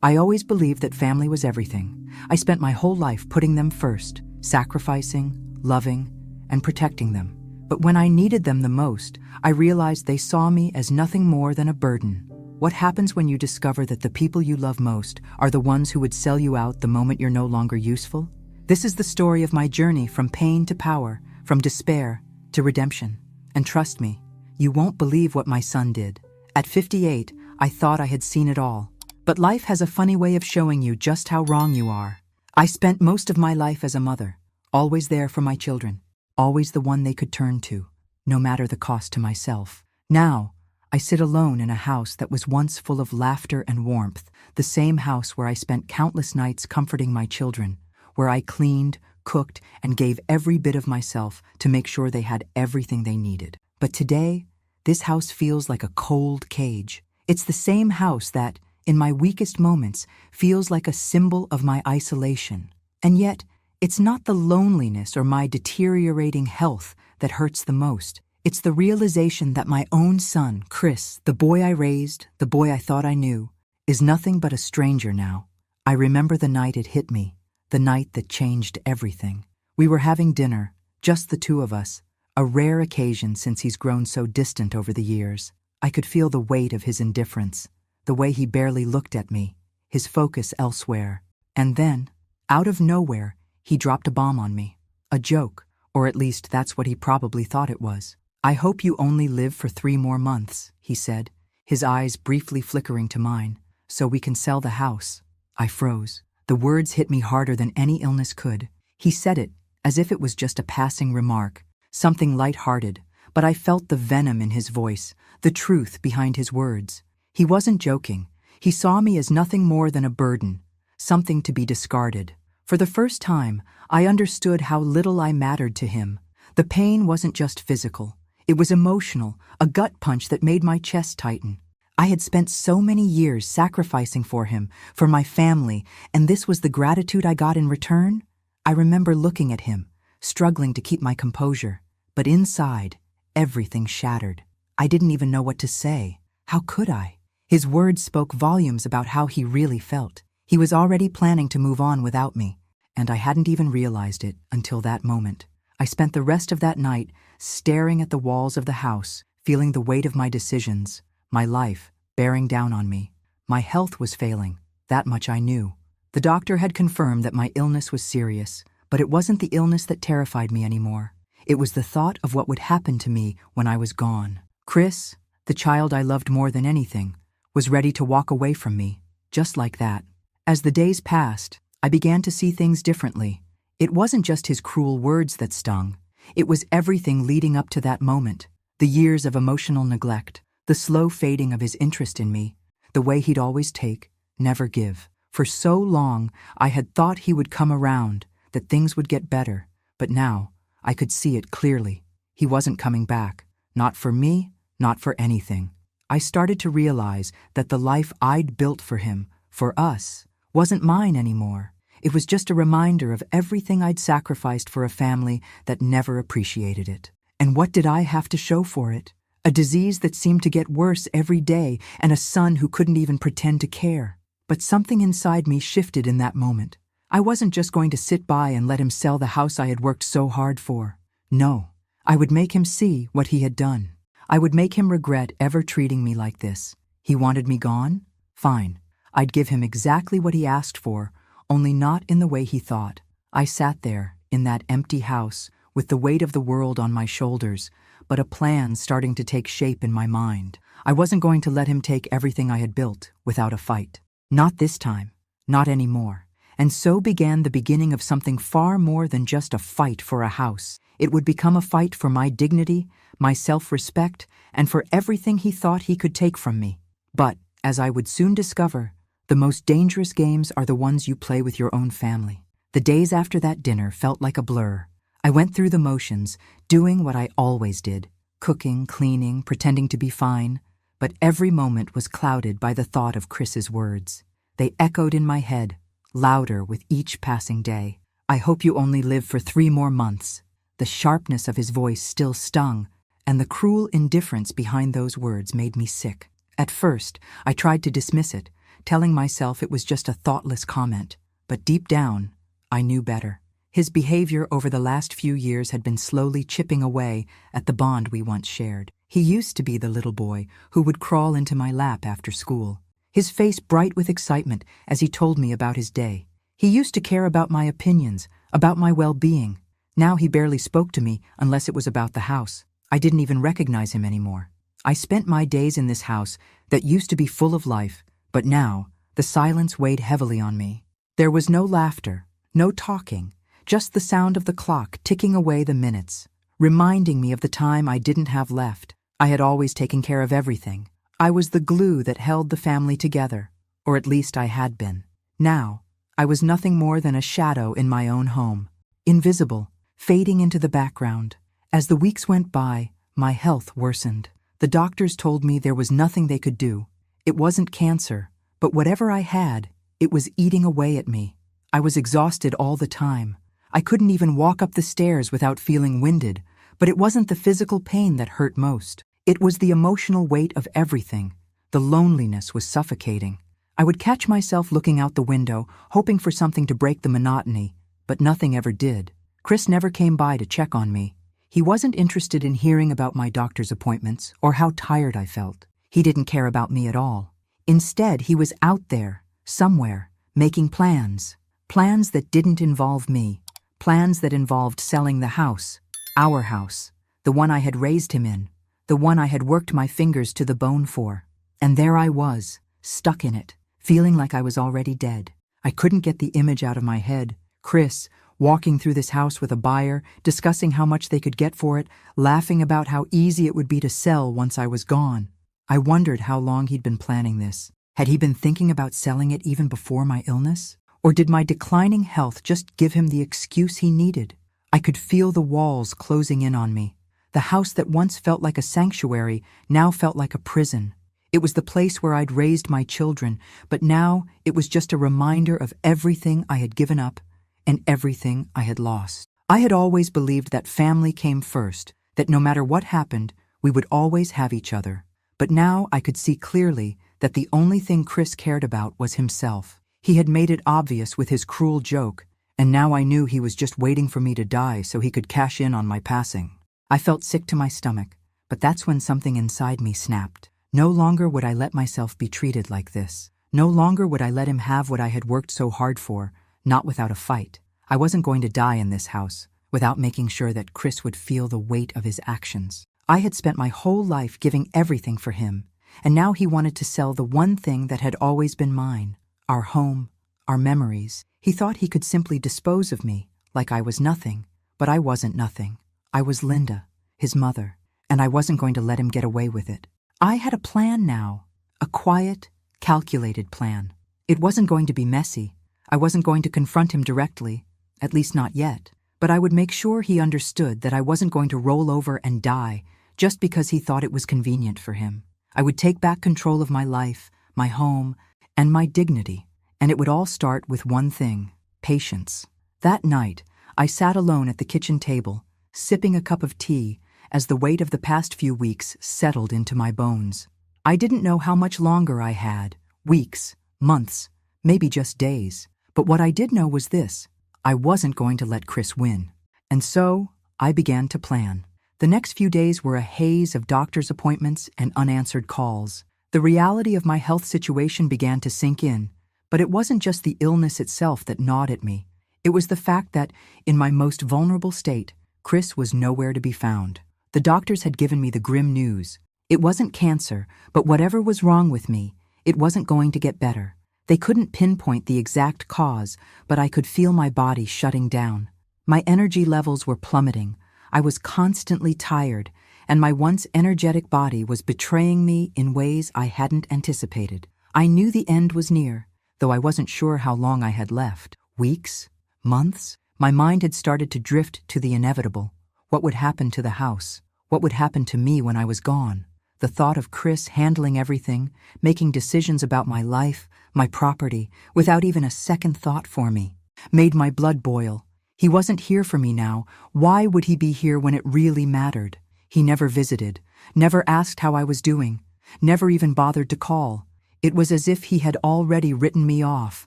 I always believed that family was everything. I spent my whole life putting them first, sacrificing, loving, and protecting them. But when I needed them the most, I realized they saw me as nothing more than a burden. What happens when you discover that the people you love most are the ones who would sell you out the moment you're no longer useful? This is the story of my journey from pain to power, from despair to redemption. And trust me, you won't believe what my son did. At 58, I thought I had seen it all. But life has a funny way of showing you just how wrong you are. I spent most of my life as a mother, always there for my children, always the one they could turn to, no matter the cost to myself. Now, I sit alone in a house that was once full of laughter and warmth, the same house where I spent countless nights comforting my children, where I cleaned, cooked, and gave every bit of myself to make sure they had everything they needed. But today, this house feels like a cold cage. It's the same house that, in my weakest moments, feels like a symbol of my isolation. And yet, it's not the loneliness or my deteriorating health that hurts the most. It's the realization that my own son, Chris, the boy I raised, the boy I thought I knew, is nothing but a stranger now. I remember the night it hit me, the night that changed everything. We were having dinner, just the two of us, a rare occasion since he's grown so distant over the years. I could feel the weight of his indifference, the way he barely looked at me, his focus elsewhere. And then, out of nowhere, he dropped a bomb on me. A joke, or at least that's what he probably thought it was. "I hope you only live for 3 more months, he said, his eyes briefly flickering to mine, "so we can sell the house." I froze. The words hit me harder than any illness could. He said it as if it was just a passing remark, something light-hearted, but I felt the venom in his voice, the truth behind his words. He wasn't joking. He saw me as nothing more than a burden, something to be discarded. For the first time, I understood how little I mattered to him. The pain wasn't just physical. It was emotional, a gut punch that made my chest tighten. I had spent so many years sacrificing for him, for my family, and this was the gratitude I got in return? I remember looking at him, struggling to keep my composure. But inside, everything shattered. I didn't even know what to say. How could I? His words spoke volumes about how he really felt. He was already planning to move on without me, and I hadn't even realized it until that moment. I spent the rest of that night staring at the walls of the house, feeling the weight of my decisions, my life bearing down on me. My health was failing, that much I knew. The doctor had confirmed that my illness was serious, but it wasn't the illness that terrified me anymore. It was the thought of what would happen to me when I was gone. Chris, the child I loved more than anything, was ready to walk away from me, just like that. As the days passed, I began to see things differently. It wasn't just his cruel words that stung. It was everything leading up to that moment. The years of emotional neglect, the slow fading of his interest in me, the way he'd always take, never give. For so long, I had thought he would come around, that things would get better. But now, I could see it clearly. He wasn't coming back. Not for me, not for anything. I started to realize that the life I'd built for him, for us, wasn't mine anymore. It was just a reminder of everything I'd sacrificed for a family that never appreciated it. And what did I have to show for it? A disease that seemed to get worse every day, and a son who couldn't even pretend to care. But something inside me shifted in that moment. I wasn't just going to sit by and let him sell the house I had worked so hard for. No, I would make him see what he had done. I would make him regret ever treating me like this. He wanted me gone? Fine. I'd give him exactly what he asked for, only not in the way he thought. I sat there, in that empty house, with the weight of the world on my shoulders, but a plan starting to take shape in my mind. I wasn't going to let him take everything I had built without a fight. Not this time. Not anymore. And so began the beginning of something far more than just a fight for a house. It would become a fight for my dignity, my self-respect, and for everything he thought he could take from me. But, as I would soon discover, the most dangerous games are the ones you play with your own family. The days after that dinner felt like a blur. I went through the motions, doing what I always did, cooking, cleaning, pretending to be fine. But every moment was clouded by the thought of Chris's words. They echoed in my head, louder with each passing day. "I hope you only live for 3 more months. The sharpness of his voice still stung, and the cruel indifference behind those words made me sick. At first, I tried to dismiss it, telling myself it was just a thoughtless comment. But deep down, I knew better. His behavior over the last few years had been slowly chipping away at the bond we once shared. He used to be the little boy who would crawl into my lap after school, his face bright with excitement as he told me about his day. He used to care about my opinions, about my well-being. Now he barely spoke to me unless it was about the house. I didn't even recognize him anymore. I spent my days in this house that used to be full of life, but now the silence weighed heavily on me. There was no laughter, no talking, just the sound of the clock ticking away the minutes, reminding me of the time I didn't have left. I had always taken care of everything. I was the glue that held the family together, or at least I had been. Now, I was nothing more than a shadow in my own home, invisible, fading into the background. As the weeks went by, my health worsened. The doctors told me there was nothing they could do. It wasn't cancer, but whatever I had, it was eating away at me. I was exhausted all the time. I couldn't even walk up the stairs without feeling winded, but it wasn't the physical pain that hurt most. It was the emotional weight of everything. The loneliness was suffocating. I would catch myself looking out the window, hoping for something to break the monotony, but nothing ever did. Chris never came by to check on me. He wasn't interested in hearing about my doctor's appointments or how tired I felt. He didn't care about me at all. Instead, he was out there, somewhere, making plans. Plans that didn't involve me. Plans that involved selling the house, our house, the one I had raised him in, the one I had worked my fingers to the bone for. And there I was, stuck in it, feeling like I was already dead. I couldn't get the image out of my head. Chris, walking through this house with a buyer, discussing how much they could get for it, laughing about how easy it would be to sell once I was gone. I wondered how long he'd been planning this. Had he been thinking about selling it even before my illness? Or did my declining health just give him the excuse he needed? I could feel the walls closing in on me. The house that once felt like a sanctuary now felt like a prison. It was the place where I'd raised my children, but now it was just a reminder of everything I had given up and everything I had lost. I had always believed that family came first, that no matter what happened, we would always have each other. But now I could see clearly that the only thing Chris cared about was himself. He had made it obvious with his cruel joke, and now I knew he was just waiting for me to die so he could cash in on my passing. I felt sick to my stomach, but that's when something inside me snapped. No longer would I let myself be treated like this. No longer would I let him have what I had worked so hard for, not without a fight. I wasn't going to die in this house without making sure that Chris would feel the weight of his actions. I had spent my whole life giving everything for him, and now he wanted to sell the one thing that had always been mine, our home, our memories. He thought he could simply dispose of me, like I was nothing, but I wasn't nothing. I was Linda, his mother, and I wasn't going to let him get away with it. I had a plan now, a quiet, calculated plan. It wasn't going to be messy. I wasn't going to confront him directly, at least not yet, but I would make sure he understood that I wasn't going to roll over and die just because he thought it was convenient for him. I would take back control of my life, my home, and my dignity, and it would all start with one thing: patience. That night, I sat alone at the kitchen table, sipping a cup of tea, as the weight of the past few weeks settled into my bones. I didn't know how much longer I had, weeks, months, maybe just days. But what I did know was this: I wasn't going to let Chris win. And so, I began to plan. The next few days were a haze of doctor's appointments and unanswered calls. The reality of my health situation began to sink in, but it wasn't just the illness itself that gnawed at me. It was the fact that, in my most vulnerable state, Chris was nowhere to be found. The doctors had given me the grim news. It wasn't cancer, but whatever was wrong with me, it wasn't going to get better. They couldn't pinpoint the exact cause, but I could feel my body shutting down. My energy levels were plummeting. I was constantly tired, and my once energetic body was betraying me in ways I hadn't anticipated. I knew the end was near, though I wasn't sure how long I had left. Weeks? Months? My mind had started to drift to the inevitable. What would happen to the house? What would happen to me when I was gone? The thought of Chris handling everything, making decisions about my life, my property, without even a second thought for me, made my blood boil. He wasn't here for me now. Why would he be here when it really mattered? He never visited, never asked how I was doing, never even bothered to call. It was as if he had already written me off.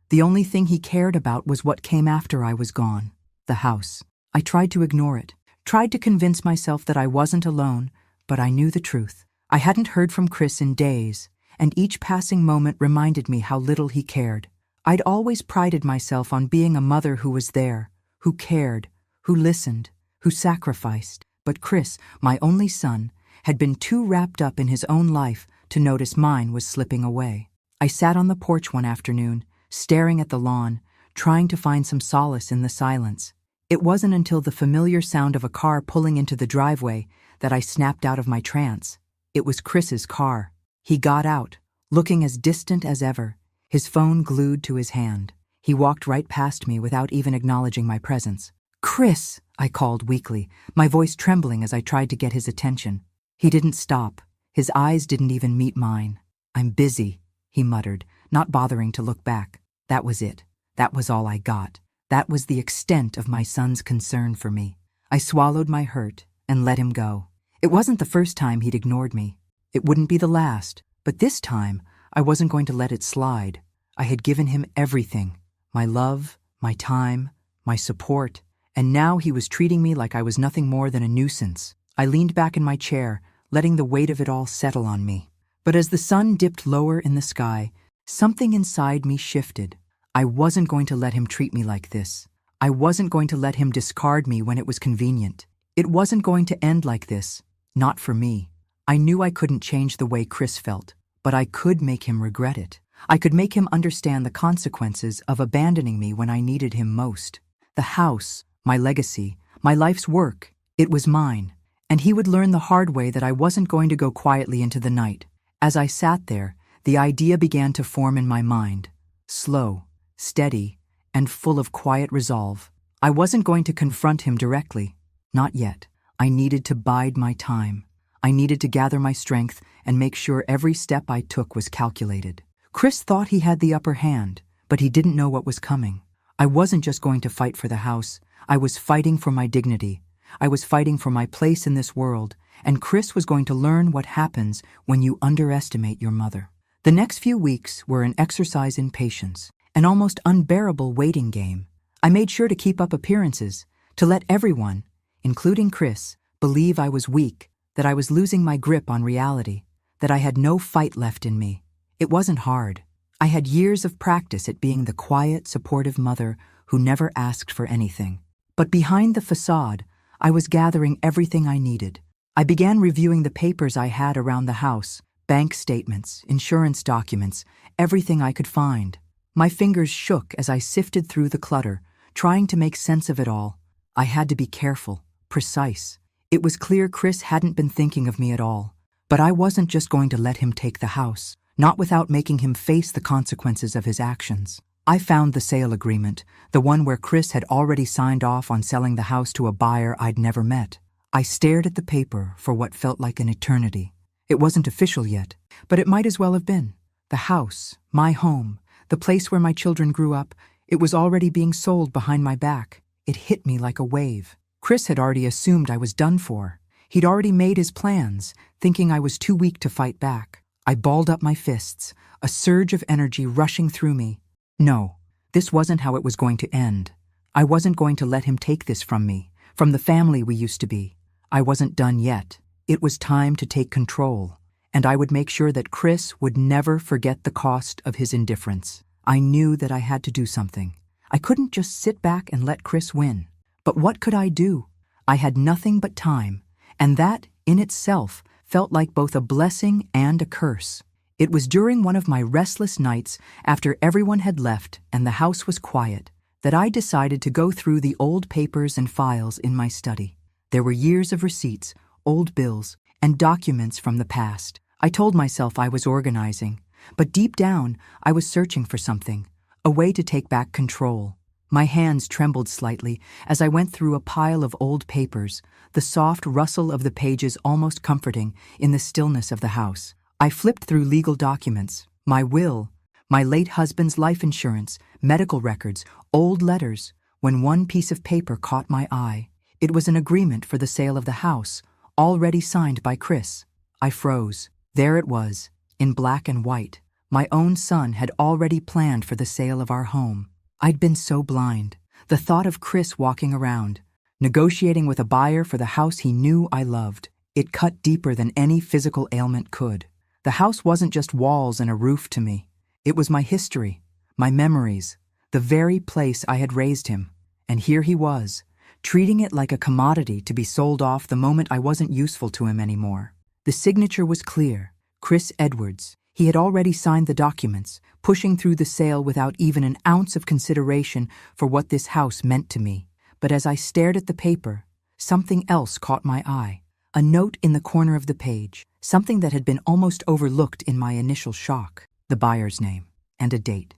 The only thing he cared about was what came after I was gone. The house. I tried to ignore it, tried to convince myself that I wasn't alone, but I knew the truth. I hadn't heard from Chris in days, and each passing moment reminded me how little he cared. I'd always prided myself on being a mother who was there, who cared, who listened, who sacrificed. But Chris, my only son, had been too wrapped up in his own life to notice mine was slipping away. I sat on the porch one afternoon, staring at the lawn, trying to find some solace in the silence. It wasn't until the familiar sound of a car pulling into the driveway that I snapped out of my trance. It was Chris's car. He got out, looking as distant as ever, his phone glued to his hand. He walked right past me without even acknowledging my presence. "Chris," I called weakly, my voice trembling as I tried to get his attention. He didn't stop. His eyes didn't even meet mine. "I'm busy," he muttered, not bothering to look back. That was it. That was all I got. That was the extent of my son's concern for me. I swallowed my hurt and let him go. It wasn't the first time he'd ignored me. It wouldn't be the last, but this time I wasn't going to let it slide. I had given him everything, my love, my time, my support, and now he was treating me like I was nothing more than a nuisance. I leaned back in my chair, letting the weight of it all settle on me. But as the sun dipped lower in the sky, something inside me shifted. I wasn't going to let him treat me like this. I wasn't going to let him discard me when it was convenient. It wasn't going to end like this. Not for me. I knew I couldn't change the way Chris felt, but I could make him regret it. I could make him understand the consequences of abandoning me when I needed him most. The house, my legacy, my life's work, it was mine, and he would learn the hard way that I wasn't going to go quietly into the night. As I sat there, the idea began to form in my mind, slow, steady, and full of quiet resolve. I wasn't going to confront him directly. Not yet. I needed to bide my time. I needed to gather my strength and make sure every step I took was calculated. Chris thought he had the upper hand, but he didn't know what was coming. I wasn't just going to fight for the house. I was fighting for my dignity. I was fighting for my place in this world, and Chris was going to learn what happens when you underestimate your mother. The next few weeks were an exercise in patience, an almost unbearable waiting game. I made sure to keep up appearances, to let everyone, including Chris, believe I was weak, that I was losing my grip on reality, that I had no fight left in me. It wasn't hard. I had years of practice at being the quiet, supportive mother who never asked for anything. But behind the facade, I was gathering everything I needed. I began reviewing the papers I had around the house, bank statements, insurance documents, everything I could find. My fingers shook as I sifted through the clutter, trying to make sense of it all. I had to be careful, precise. It was clear Chris hadn't been thinking of me at all. But I wasn't just going to let him take the house, not without making him face the consequences of his actions. I found the sale agreement, the one where Chris had already signed off on selling the house to a buyer I'd never met. I stared at the paper for what felt like an eternity. It wasn't official yet, but it might as well have been. The house, my home, the place where my children grew up, it was already being sold behind my back. It hit me like a wave. Chris had already assumed I was done for. He'd already made his plans, thinking I was too weak to fight back. I balled up my fists, a surge of energy rushing through me. No, this wasn't how it was going to end. I wasn't going to let him take this from me, from the family we used to be. I wasn't done yet. It was time to take control, and I would make sure that Chris would never forget the cost of his indifference. I knew that I had to do something. I couldn't just sit back and let Chris win. But what could I do? I had nothing but time, and that, in itself, felt like both a blessing and a curse. It was during one of my restless nights, after everyone had left and the house was quiet, that I decided to go through the old papers and files in my study. There were years of receipts, old bills, and documents from the past. I told myself I was organizing, but deep down, I was searching for something, a way to take back control. My hands trembled slightly as I went through a pile of old papers, the soft rustle of the pages almost comforting in the stillness of the house. I flipped through legal documents, my will, my late husband's life insurance, medical records, old letters, when one piece of paper caught my eye. It was an agreement for the sale of the house, already signed by Chris. I froze. There it was, in black and white, My own son had already planned for the sale of our home. I'd been so blind. The thought of Chris walking around, negotiating with a buyer for the house he knew I loved, it cut deeper than any physical ailment could. The house wasn't just walls and a roof to me. It was my history, my memories, the very place I had raised him. And here he was, treating it like a commodity to be sold off the moment I wasn't useful to him anymore. The signature was clear, Chris Edwards. He had already signed the documents, pushing through the sale without even an ounce of consideration for what this house meant to me. But as I stared at the paper, something else caught my eye. A note in the corner of the page, something that had been almost overlooked in my initial shock. The buyer's name, and a date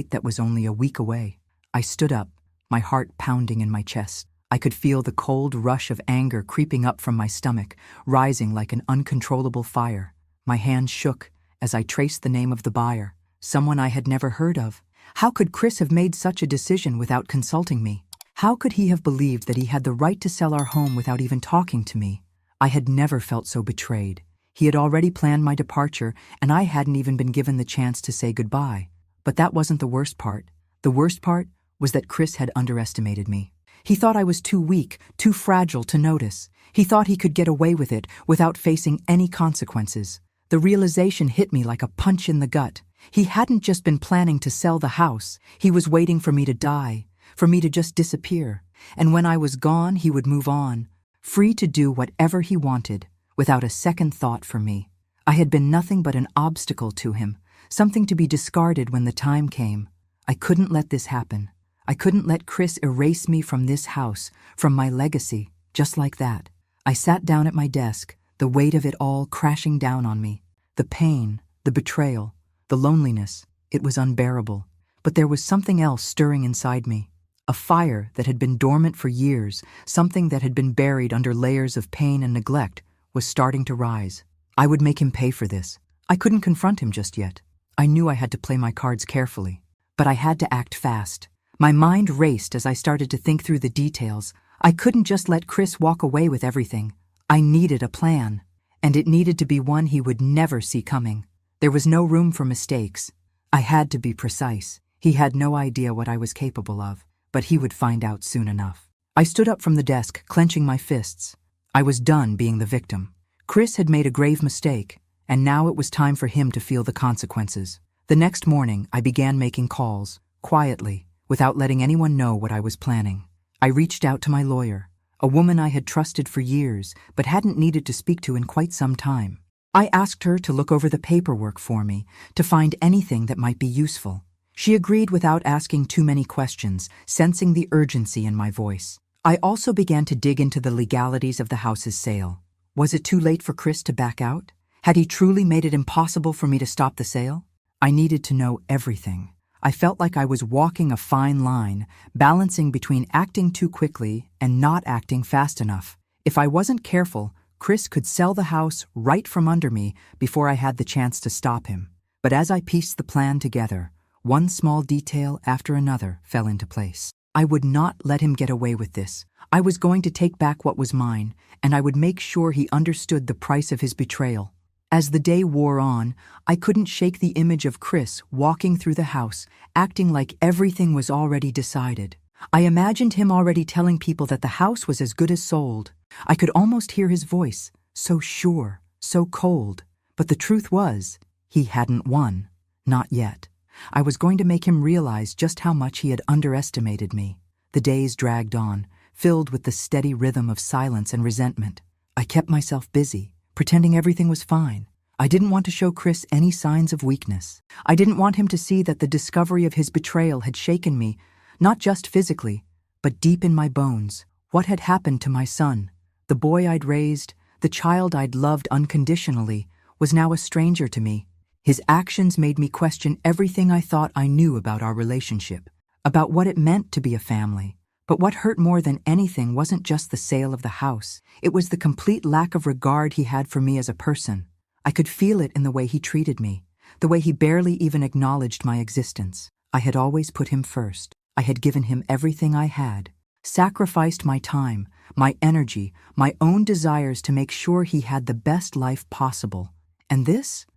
that was only a week away. I stood up, my heart pounding in my chest. I could feel the cold rush of anger creeping up from my stomach, rising like an uncontrollable fire. My hands shook as I traced the name of the buyer, someone I had never heard of. How could Chris have made such a decision without consulting me? How could he have believed that he had the right to sell our home without even talking to me? I had never felt so betrayed. He had already planned my departure, and I hadn't even been given the chance to say goodbye. But that wasn't the worst part. The worst part was that Chris had underestimated me. He thought I was too weak, too fragile to notice. He thought he could get away with it without facing any consequences. The realization hit me like a punch in the gut. He hadn't just been planning to sell the house. He was waiting for me to die, for me to just disappear. And when I was gone, he would move on, free to do whatever he wanted, without a second thought for me. I had been nothing but an obstacle to him, something to be discarded when the time came. I couldn't let this happen. I couldn't let Chris erase me from this house, from my legacy, just like that. I sat down at my desk, the weight of it all crashing down on me. The pain, the betrayal, the loneliness, it was unbearable. But there was something else stirring inside me. A fire that had been dormant for years, something that had been buried under layers of pain and neglect, was starting to rise. I would make him pay for this. I couldn't confront him just yet. I knew I had to play my cards carefully. But I had to act fast. My mind raced as I started to think through the details. I couldn't just let Chris walk away with everything. I needed a plan, and it needed to be one he would never see coming. There was no room for mistakes. I had to be precise. He had no idea what I was capable of, but he would find out soon enough. I stood up from the desk, clenching my fists. I was done being the victim. Chris had made a grave mistake, and now it was time for him to feel the consequences. The next morning, I began making calls, quietly, without letting anyone know what I was planning. I reached out to my lawyer, a woman I had trusted for years but hadn't needed to speak to in quite some time. I asked her to look over the paperwork for me, to find anything that might be useful. She agreed without asking too many questions, sensing the urgency in my voice. I also began to dig into the legalities of the house's sale. Was it too late for Chris to back out? Had he truly made it impossible for me to stop the sale? I needed to know everything. I felt like I was walking a fine line, balancing between acting too quickly and not acting fast enough. If I wasn't careful, Chris could sell the house right from under me before I had the chance to stop him. But as I pieced the plan together, one small detail after another fell into place. I would not let him get away with this. I was going to take back what was mine, and I would make sure he understood the price of his betrayal. As the day wore on, I couldn't shake the image of Chris walking through the house, acting like everything was already decided. I imagined him already telling people that the house was as good as sold. I could almost hear his voice, so sure, so cold. But the truth was, he hadn't won. Not yet. I was going to make him realize just how much he had underestimated me. The days dragged on, filled with the steady rhythm of silence and resentment. I kept myself busy, pretending everything was fine. I didn't want to show Chris any signs of weakness. I didn't want him to see that the discovery of his betrayal had shaken me, not just physically, but deep in my bones. What had happened to my son? The boy I'd raised, the child I'd loved unconditionally, was now a stranger to me. His actions made me question everything I thought I knew about our relationship, about what it meant to be a family. But what hurt more than anything wasn't just the sale of the house. It was the complete lack of regard he had for me as a person. I could feel it in the way he treated me, the way he barely even acknowledged my existence. I had always put him first. I had given him everything I had, sacrificed my time, my energy, my own desires to make sure he had the best life possible. And this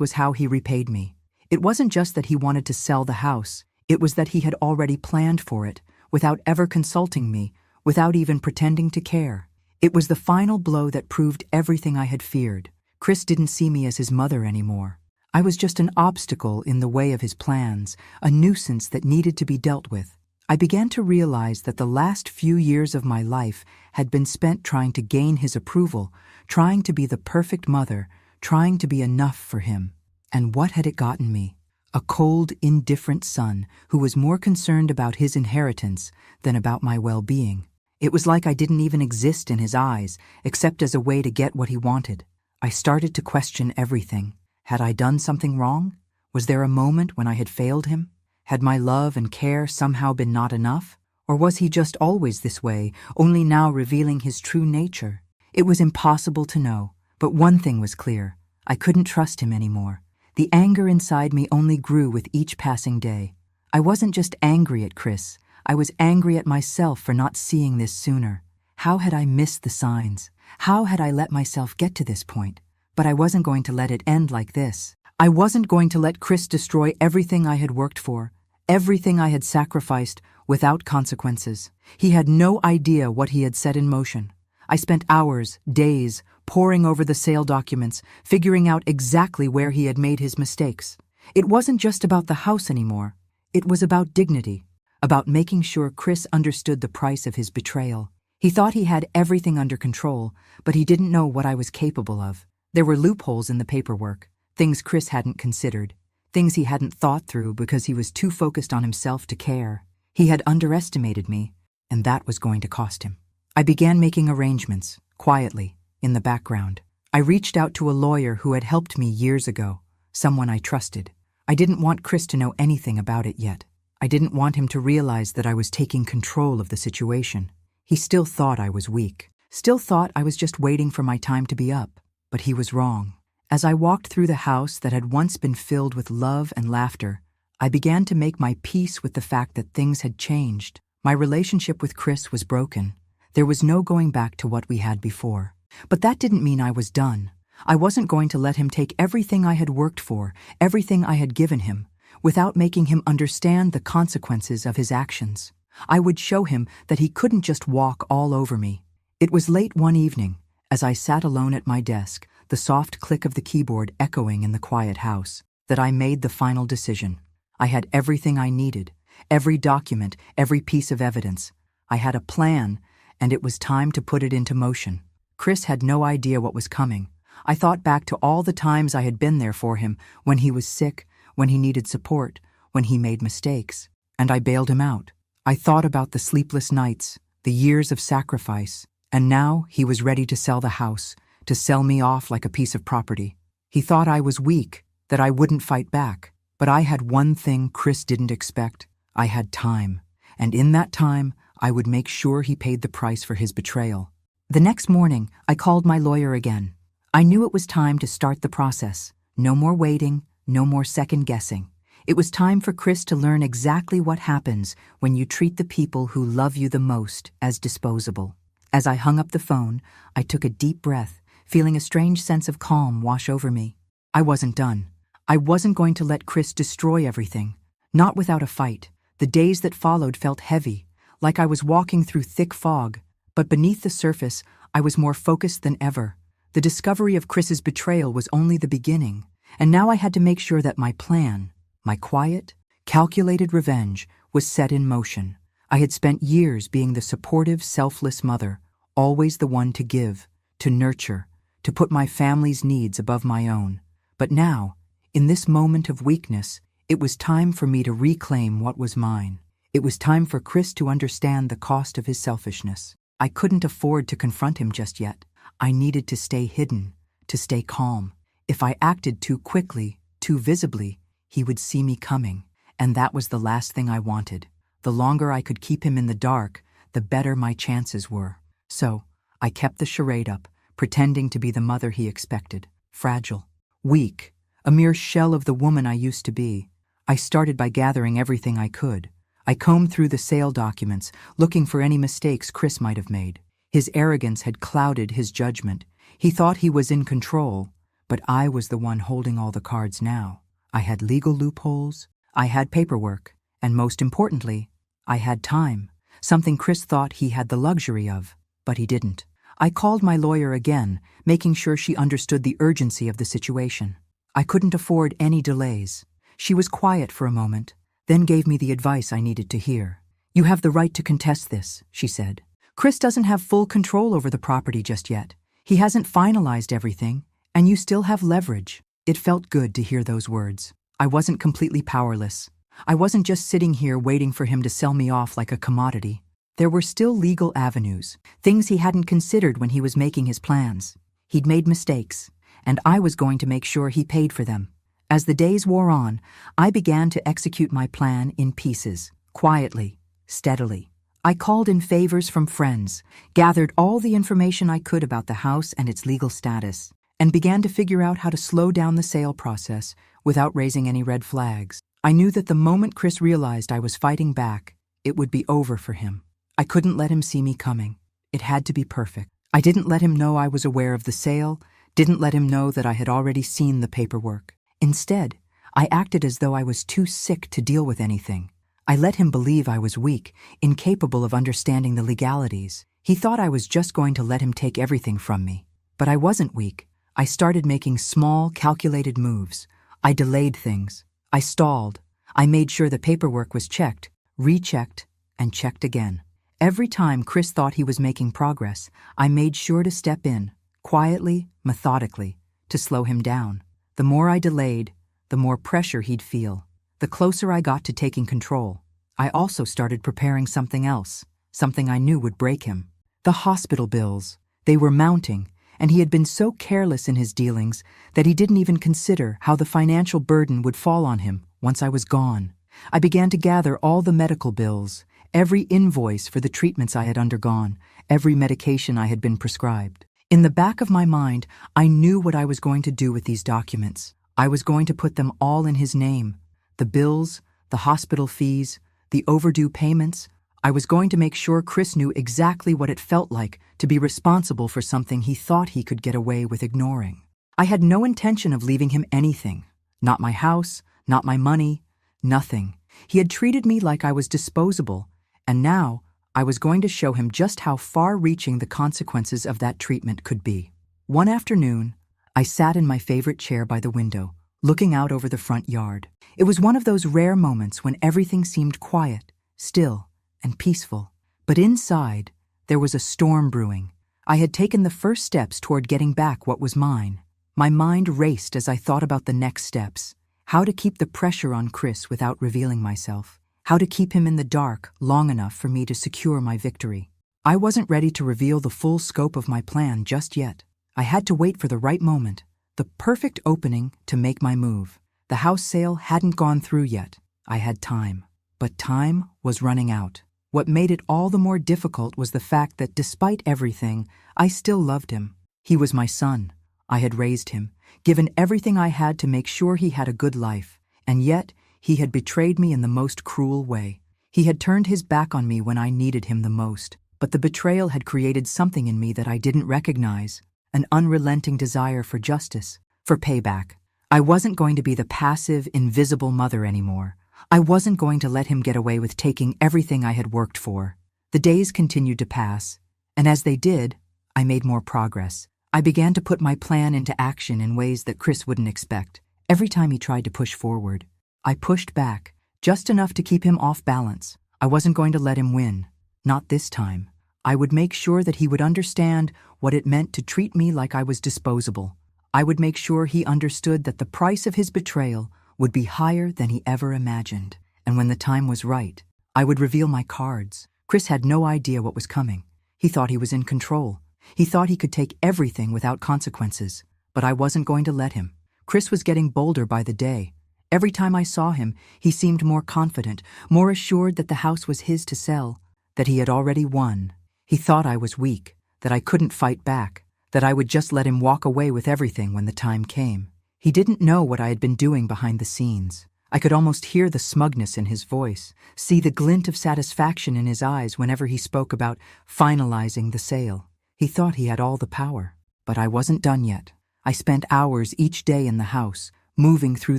was how he repaid me. It wasn't just that he wanted to sell the house, it was that he had already planned for it, without ever consulting me, without even pretending to care. It was the final blow that proved everything I had feared. Chris didn't see me as his mother anymore. I was just an obstacle in the way of his plans, a nuisance that needed to be dealt with. I began to realize that the last few years of my life had been spent trying to gain his approval, trying to be the perfect mother, trying to be enough for him. And what had it gotten me? A cold, indifferent son who was more concerned about his inheritance than about my well-being. It was like I didn't even exist in his eyes, except as a way to get what he wanted. I started to question everything. Had I done something wrong? Was there a moment when I had failed him? Had my love and care somehow been not enough? Or was he just always this way, only now revealing his true nature? It was impossible to know, but one thing was clear. I couldn't trust him anymore. The anger inside me only grew with each passing day. I wasn't just angry at Chris. I was angry at myself for not seeing this sooner. How had I missed the signs? How had I let myself get to this point? But I wasn't going to let it end like this. I wasn't going to let Chris destroy everything I had worked for, everything I had sacrificed, without consequences. He had no idea what he had set in motion. I spent hours, days, poring over the sale documents, figuring out exactly where he had made his mistakes. It wasn't just about the house anymore. It was about dignity, about making sure Chris understood the price of his betrayal. He thought he had everything under control, but he didn't know what I was capable of. There were loopholes in the paperwork, things Chris hadn't considered, things he hadn't thought through because he was too focused on himself to care. He had underestimated me, and that was going to cost him. I began making arrangements, quietly, in the background. I reached out to a lawyer who had helped me years ago, someone I trusted. I didn't want Chris to know anything about it yet. I didn't want him to realize that I was taking control of the situation. He still thought I was weak, still thought I was just waiting for my time to be up. But he was wrong. As I walked through the house that had once been filled with love and laughter, I began to make my peace with the fact that things had changed. My relationship with Chris was broken. There was no going back to what we had before. But that didn't mean I was done. I wasn't going to let him take everything I had worked for, everything I had given him, without making him understand the consequences of his actions. I would show him that he couldn't just walk all over me. It was late one evening, as I sat alone at my desk, the soft click of the keyboard echoing in the quiet house, that I made the final decision. I had everything I needed, every document, every piece of evidence. I had a plan, and it was time to put it into motion. Chris had no idea what was coming. I thought back to all the times I had been there for him, when he was sick, when he needed support, when he made mistakes, and I bailed him out. I thought about the sleepless nights, the years of sacrifice, and now he was ready to sell the house, to sell me off like a piece of property. He thought I was weak, that I wouldn't fight back. But I had one thing Chris didn't expect. I had time. And in that time, I would make sure he paid the price for his betrayal. The next morning, I called my lawyer again. I knew it was time to start the process. No more waiting, no more second guessing. It was time for Chris to learn exactly what happens when you treat the people who love you the most as disposable. As I hung up the phone, I took a deep breath, feeling a strange sense of calm wash over me. I wasn't done. I wasn't going to let Chris destroy everything. Not without a fight. The days that followed felt heavy, like I was walking through thick fog. But beneath the surface, I was more focused than ever. The discovery of Chris's betrayal was only the beginning, and now I had to make sure that my plan, my quiet, calculated revenge, was set in motion. I had spent years being the supportive, selfless mother, always the one to give, to nurture, to put my family's needs above my own. But now, in this moment of weakness, it was time for me to reclaim what was mine. It was time for Chris to understand the cost of his selfishness. I couldn't afford to confront him just yet. I needed to stay hidden, to stay calm. If I acted too quickly, too visibly, he would see me coming, and that was the last thing I wanted. The longer I could keep him in the dark, the better my chances were. So, I kept the charade up, pretending to be the mother he expected. Fragile, weak, a mere shell of the woman I used to be. I started by gathering everything I could. I combed through the sale documents, looking for any mistakes Chris might have made. His arrogance had clouded his judgment. He thought he was in control, but I was the one holding all the cards now. I had legal loopholes, I had paperwork, and most importantly, I had time, something Chris thought he had the luxury of, but he didn't. I called my lawyer again, making sure she understood the urgency of the situation. I couldn't afford any delays. She was quiet for a moment, then gave me the advice I needed to hear. "You have the right to contest this," she said. "Chris doesn't have full control over the property just yet. He hasn't finalized everything, and you still have leverage." It felt good to hear those words. I wasn't completely powerless. I wasn't just sitting here waiting for him to sell me off like a commodity. There were still legal avenues, things he hadn't considered when he was making his plans. He'd made mistakes, and I was going to make sure he paid for them. As the days wore on, I began to execute my plan in pieces, quietly, steadily. I called in favors from friends, gathered all the information I could about the house and its legal status, and began to figure out how to slow down the sale process without raising any red flags. I knew that the moment Chris realized I was fighting back, it would be over for him. I couldn't let him see me coming. It had to be perfect. I didn't let him know I was aware of the sale, didn't let him know that I had already seen the paperwork. Instead, I acted as though I was too sick to deal with anything. I let him believe I was weak, incapable of understanding the legalities. He thought I was just going to let him take everything from me. But I wasn't weak. I started making small, calculated moves. I delayed things. I stalled. I made sure the paperwork was checked, rechecked, and checked again. Every time Chris thought he was making progress, I made sure to step in, quietly, methodically, to slow him down. The more I delayed, the more pressure he'd feel. The closer I got to taking control, I also started preparing something else, something I knew would break him. The hospital bills. They were mounting, and he had been so careless in his dealings that he didn't even consider how the financial burden would fall on him once I was gone. I began to gather all the medical bills, every invoice for the treatments I had undergone, every medication I had been prescribed. In the back of my mind, I knew what I was going to do with these documents. I was going to put them all in his name. The bills, the hospital fees, the overdue payments. I was going to make sure Chris knew exactly what it felt like to be responsible for something he thought he could get away with ignoring. I had no intention of leaving him anything. Not my house, not my money, nothing. He had treated me like I was disposable, and now I was going to show him just how far-reaching the consequences of that treatment could be. One afternoon, I sat in my favorite chair by the window, looking out over the front yard. It was one of those rare moments when everything seemed quiet, still, and peaceful. But inside, there was a storm brewing. I had taken the first steps toward getting back what was mine. My mind raced as I thought about the next steps. How to keep the pressure on Chris without revealing myself. How to keep him in the dark long enough for me to secure my victory. I wasn't ready to reveal the full scope of my plan just yet. I had to wait for the right moment, the perfect opening to make my move. The house sale hadn't gone through yet. I had time. But time was running out. What made it all the more difficult was the fact that despite everything, I still loved him. He was my son. I had raised him, given everything I had to make sure he had a good life, and yet he had betrayed me in the most cruel way. He had turned his back on me when I needed him the most, but the betrayal had created something in me that I didn't recognize, an unrelenting desire for justice, for payback. I wasn't going to be the passive, invisible mother anymore. I wasn't going to let him get away with taking everything I had worked for. The days continued to pass, and as they did, I made more progress. I began to put my plan into action in ways that Chris wouldn't expect. Every time he tried to push forward, I pushed back, just enough to keep him off balance. I wasn't going to let him win. Not this time. I would make sure that he would understand what it meant to treat me like I was disposable. I would make sure he understood that the price of his betrayal would be higher than he ever imagined. And when the time was right, I would reveal my cards. Chris had no idea what was coming. He thought he was in control. He thought he could take everything without consequences. But I wasn't going to let him. Chris was getting bolder by the day. Every time I saw him, he seemed more confident, more assured that the house was his to sell, that he had already won. He thought I was weak, that I couldn't fight back, that I would just let him walk away with everything when the time came. He didn't know what I had been doing behind the scenes. I could almost hear the smugness in his voice, see the glint of satisfaction in his eyes whenever he spoke about finalizing the sale. He thought he had all the power, but I wasn't done yet. I spent hours each day in the house, moving through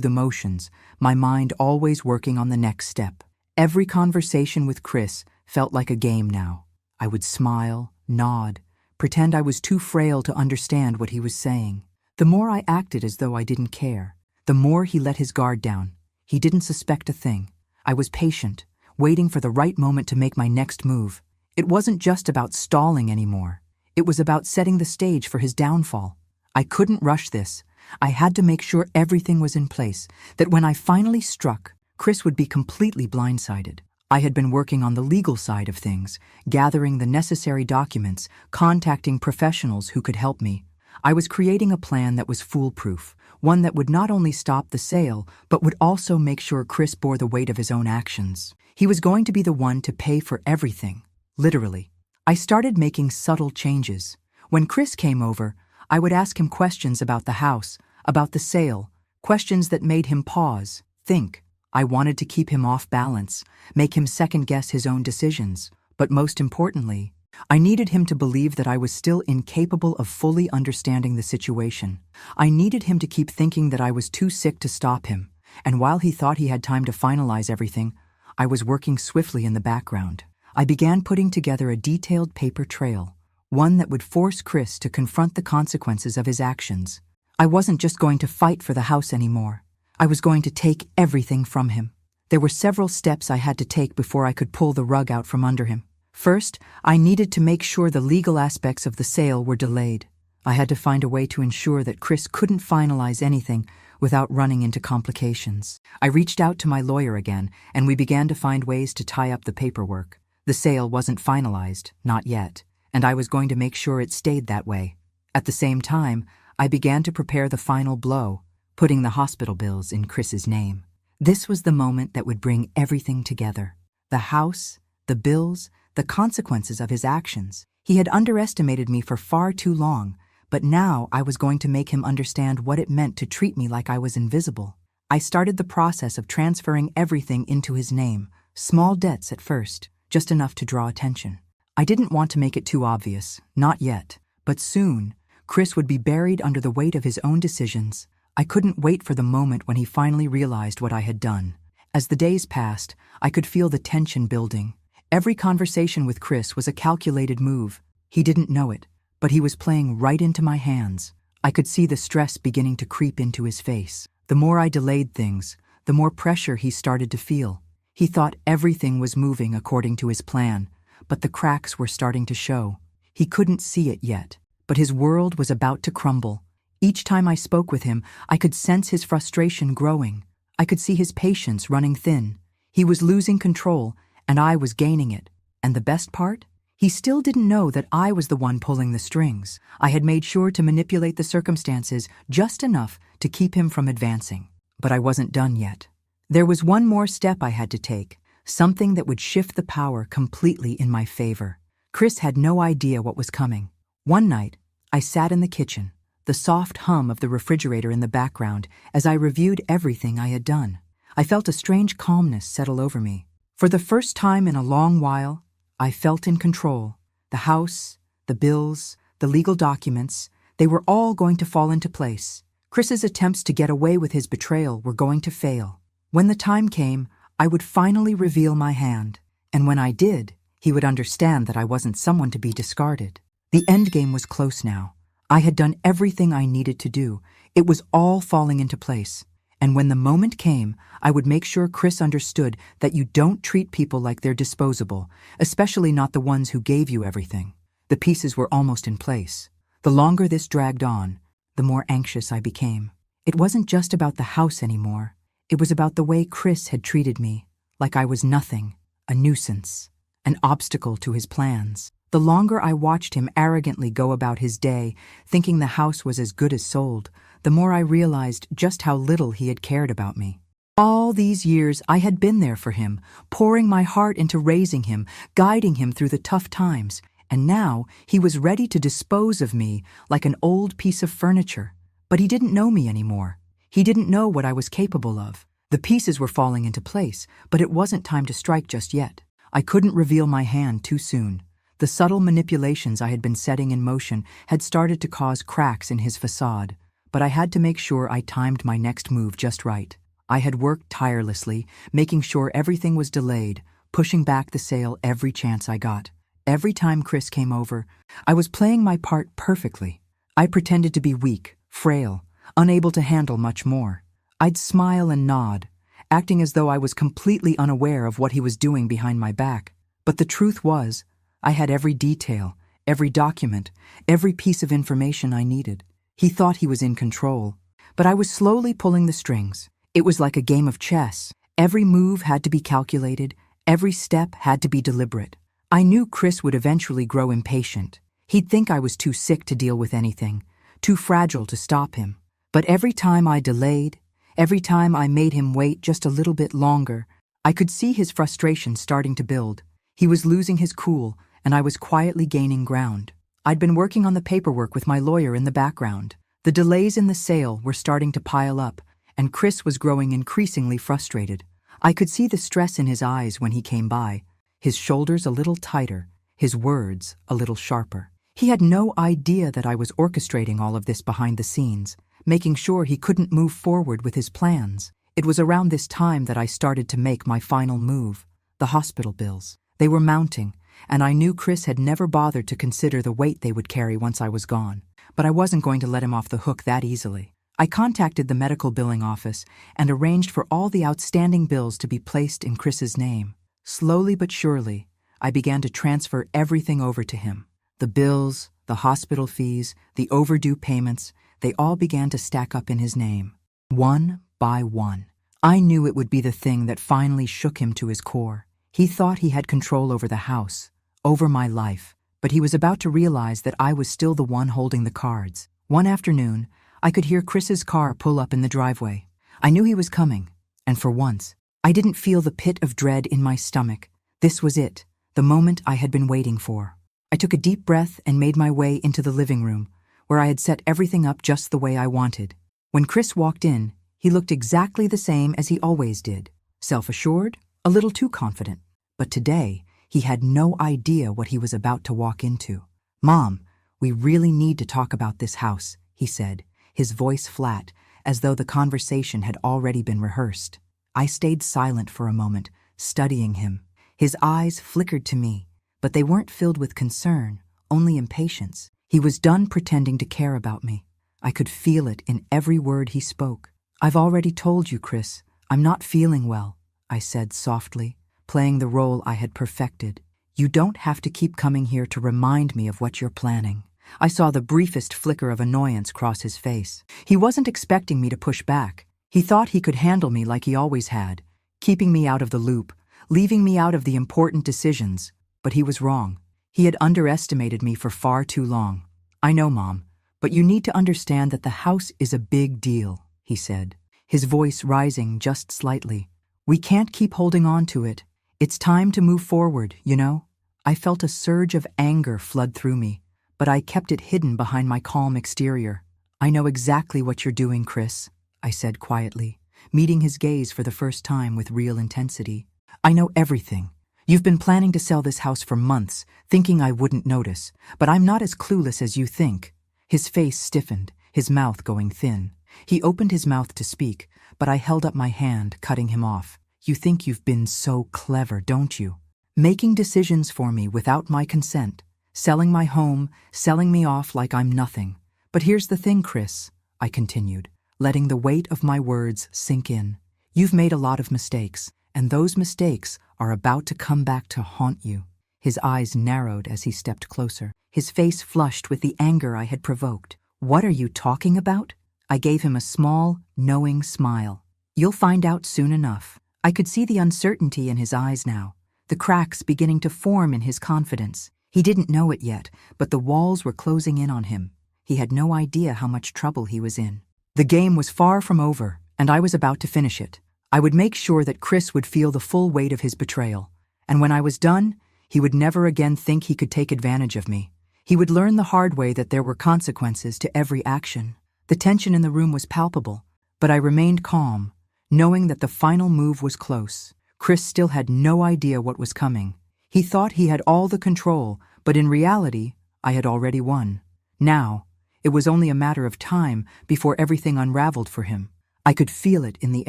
the motions, my mind always working on the next step. Every conversation with Chris felt like a game now. I would smile, nod, pretend I was too frail to understand what he was saying. The more I acted as though I didn't care, the more he let his guard down. He didn't suspect a thing. I was patient, waiting for the right moment to make my next move. It wasn't just about stalling anymore. It was about setting the stage for his downfall. I couldn't rush this. I had to make sure everything was in place, that when I finally struck, Chris would be completely blindsided. I had been working on the legal side of things, gathering the necessary documents, contacting professionals who could help me. I was creating a plan that was foolproof, one that would not only stop the sale, but would also make sure Chris bore the weight of his own actions. He was going to be the one to pay for everything, literally. I started making subtle changes. When Chris came over, I would ask him questions about the house, about the sale, questions that made him pause, think. I wanted to keep him off balance, make him second-guess his own decisions, but most importantly, I needed him to believe that I was still incapable of fully understanding the situation. I needed him to keep thinking that I was too sick to stop him, and while he thought he had time to finalize everything, I was working swiftly in the background. I began putting together a detailed paper trail, one that would force Chris to confront the consequences of his actions. I wasn't just going to fight for the house anymore. I was going to take everything from him. There were several steps I had to take before I could pull the rug out from under him. First, I needed to make sure the legal aspects of the sale were delayed. I had to find a way to ensure that Chris couldn't finalize anything without running into complications. I reached out to my lawyer again, and we began to find ways to tie up the paperwork. The sale wasn't finalized, not yet, and I was going to make sure it stayed that way. At the same time, I began to prepare the final blow, putting the hospital bills in Chris's name. This was the moment that would bring everything together. The house, the bills, the consequences of his actions. He had underestimated me for far too long, but now I was going to make him understand what it meant to treat me like I was invisible. I started the process of transferring everything into his name, small debts at first, just enough to draw attention. I didn't want to make it too obvious, not yet, but soon, Chris would be buried under the weight of his own decisions. I couldn't wait for the moment when he finally realized what I had done. As the days passed, I could feel the tension building. Every conversation with Chris was a calculated move. He didn't know it, but he was playing right into my hands. I could see the stress beginning to creep into his face. The more I delayed things, the more pressure he started to feel. He thought everything was moving according to his plan, but the cracks were starting to show. He couldn't see it yet, but his world was about to crumble. Each time I spoke with him, I could sense his frustration growing. I could see his patience running thin. He was losing control, and I was gaining it. And the best part? He still didn't know that I was the one pulling the strings. I had made sure to manipulate the circumstances just enough to keep him from advancing. But I wasn't done yet. There was one more step I had to take, something that would shift the power completely in my favor. Chris had no idea what was coming. One night, I sat in the kitchen, the soft hum of the refrigerator in the background as I reviewed everything I had done. I felt a strange calmness settle over me. For the first time in a long while, I felt in control. The house, the bills, the legal documents, they were all going to fall into place. Chris's attempts to get away with his betrayal were going to fail. When the time came, I would finally reveal my hand, and when I did, he would understand that I wasn't someone to be discarded. The endgame was close now. I had done everything I needed to do. It was all falling into place. And when the moment came, I would make sure Chris understood that you don't treat people like they're disposable, especially not the ones who gave you everything. The pieces were almost in place. The longer this dragged on, the more anxious I became. It wasn't just about the house anymore. It was about the way Chris had treated me, like I was nothing, a nuisance, an obstacle to his plans. The longer I watched him arrogantly go about his day, thinking the house was as good as sold, the more I realized just how little he had cared about me. All these years I had been there for him, pouring my heart into raising him, guiding him through the tough times, and now he was ready to dispose of me like an old piece of furniture. But he didn't know me anymore. He didn't know what I was capable of. The pieces were falling into place, but it wasn't time to strike just yet. I couldn't reveal my hand too soon. The subtle manipulations I had been setting in motion had started to cause cracks in his facade. but I had to make sure I timed my next move just right. I had worked tirelessly, making sure everything was delayed, pushing back the sale every chance I got. Every time Chris came over, I was playing my part perfectly. I pretended to be weak, frail, unable to handle much more. I'd smile and nod, acting as though I was completely unaware of what he was doing behind my back. But the truth was, I had every detail, every document, every piece of information I needed. He thought he was in control, but I was slowly pulling the strings. It was like a game of chess. Every move had to be calculated, every step had to be deliberate. I knew Chris would eventually grow impatient. He'd think I was too sick to deal with anything, too fragile to stop him. But every time I delayed, every time I made him wait just a little bit longer, I could see his frustration starting to build. He was losing his cool, and I was quietly gaining ground. I'd been working on the paperwork with my lawyer in the background. The delays in the sale were starting to pile up, and Chris was growing increasingly frustrated. I could see the stress in his eyes when he came by, his shoulders a little tighter, his words a little sharper. He had no idea that I was orchestrating all of this behind the scenes, making sure he couldn't move forward with his plans. It was around this time that I started to make my final move, the hospital bills. They were mounting, and I knew Chris had never bothered to consider the weight they would carry once I was gone. But I wasn't going to let him off the hook that easily. I contacted the medical billing office and arranged for all the outstanding bills to be placed in Chris's name. Slowly but surely, I began to transfer everything over to him. The bills, the hospital fees, the overdue payments, they all began to stack up in his name, one by one. I knew it would be the thing that finally shook him to his core. He thought he had control over the house, over my life, but he was about to realize that I was still the one holding the cards. One afternoon, I could hear Chris's car pull up in the driveway. I knew he was coming, and for once, I didn't feel the pit of dread in my stomach. This was it, the moment I had been waiting for. I took a deep breath and made my way into the living room, where I had set everything up just the way I wanted. When Chris walked in, he looked exactly the same as he always did. Self-assured, a little too confident. But today, he had no idea what he was about to walk into. "Mom, we really need to talk about this house," he said, his voice flat, as though the conversation had already been rehearsed. I stayed silent for a moment, studying him. His eyes flickered to me, but they weren't filled with concern, only impatience. He was done pretending to care about me. I could feel it in every word he spoke. "I've already told you, Chris, I'm not feeling well," I said softly, playing the role I had perfected. "You don't have to keep coming here to remind me of what you're planning." I saw the briefest flicker of annoyance cross his face. He wasn't expecting me to push back. He thought he could handle me like he always had, keeping me out of the loop, leaving me out of the important decisions. But he was wrong. He had underestimated me for far too long. "I know, Mom, but you need to understand that the house is a big deal," he said, his voice rising just slightly. "We can't keep holding on to it. It's time to move forward, you know?" I felt a surge of anger flood through me, but I kept it hidden behind my calm exterior. "I know exactly what you're doing, Chris," I said quietly, meeting his gaze for the first time with real intensity. "I know everything. You've been planning to sell this house for months, thinking I wouldn't notice, but I'm not as clueless as you think." His face stiffened, his mouth going thin. He opened his mouth to speak, but I held up my hand, cutting him off. "You think you've been so clever, don't you? Making decisions for me without my consent, selling my home, selling me off like I'm nothing. But here's the thing, Chris," I continued, letting the weight of my words sink in. "You've made a lot of mistakes, and those mistakes are about to come back to haunt you." His eyes narrowed as he stepped closer, his face flushed with the anger I had provoked. "What are you talking about?" I gave him a small, knowing smile. "You'll find out soon enough." I could see the uncertainty in his eyes now, the cracks beginning to form in his confidence. He didn't know it yet, but the walls were closing in on him. He had no idea how much trouble he was in. The game was far from over, and I was about to finish it. I would make sure that Chris would feel the full weight of his betrayal, and when I was done, he would never again think he could take advantage of me. He would learn the hard way that there were consequences to every action. The tension in the room was palpable, but I remained calm, knowing that the final move was close. Chris still had no idea what was coming. He thought he had all the control, but in reality, I had already won. Now, It was only a matter of time before everything unraveled for him. I could feel it in the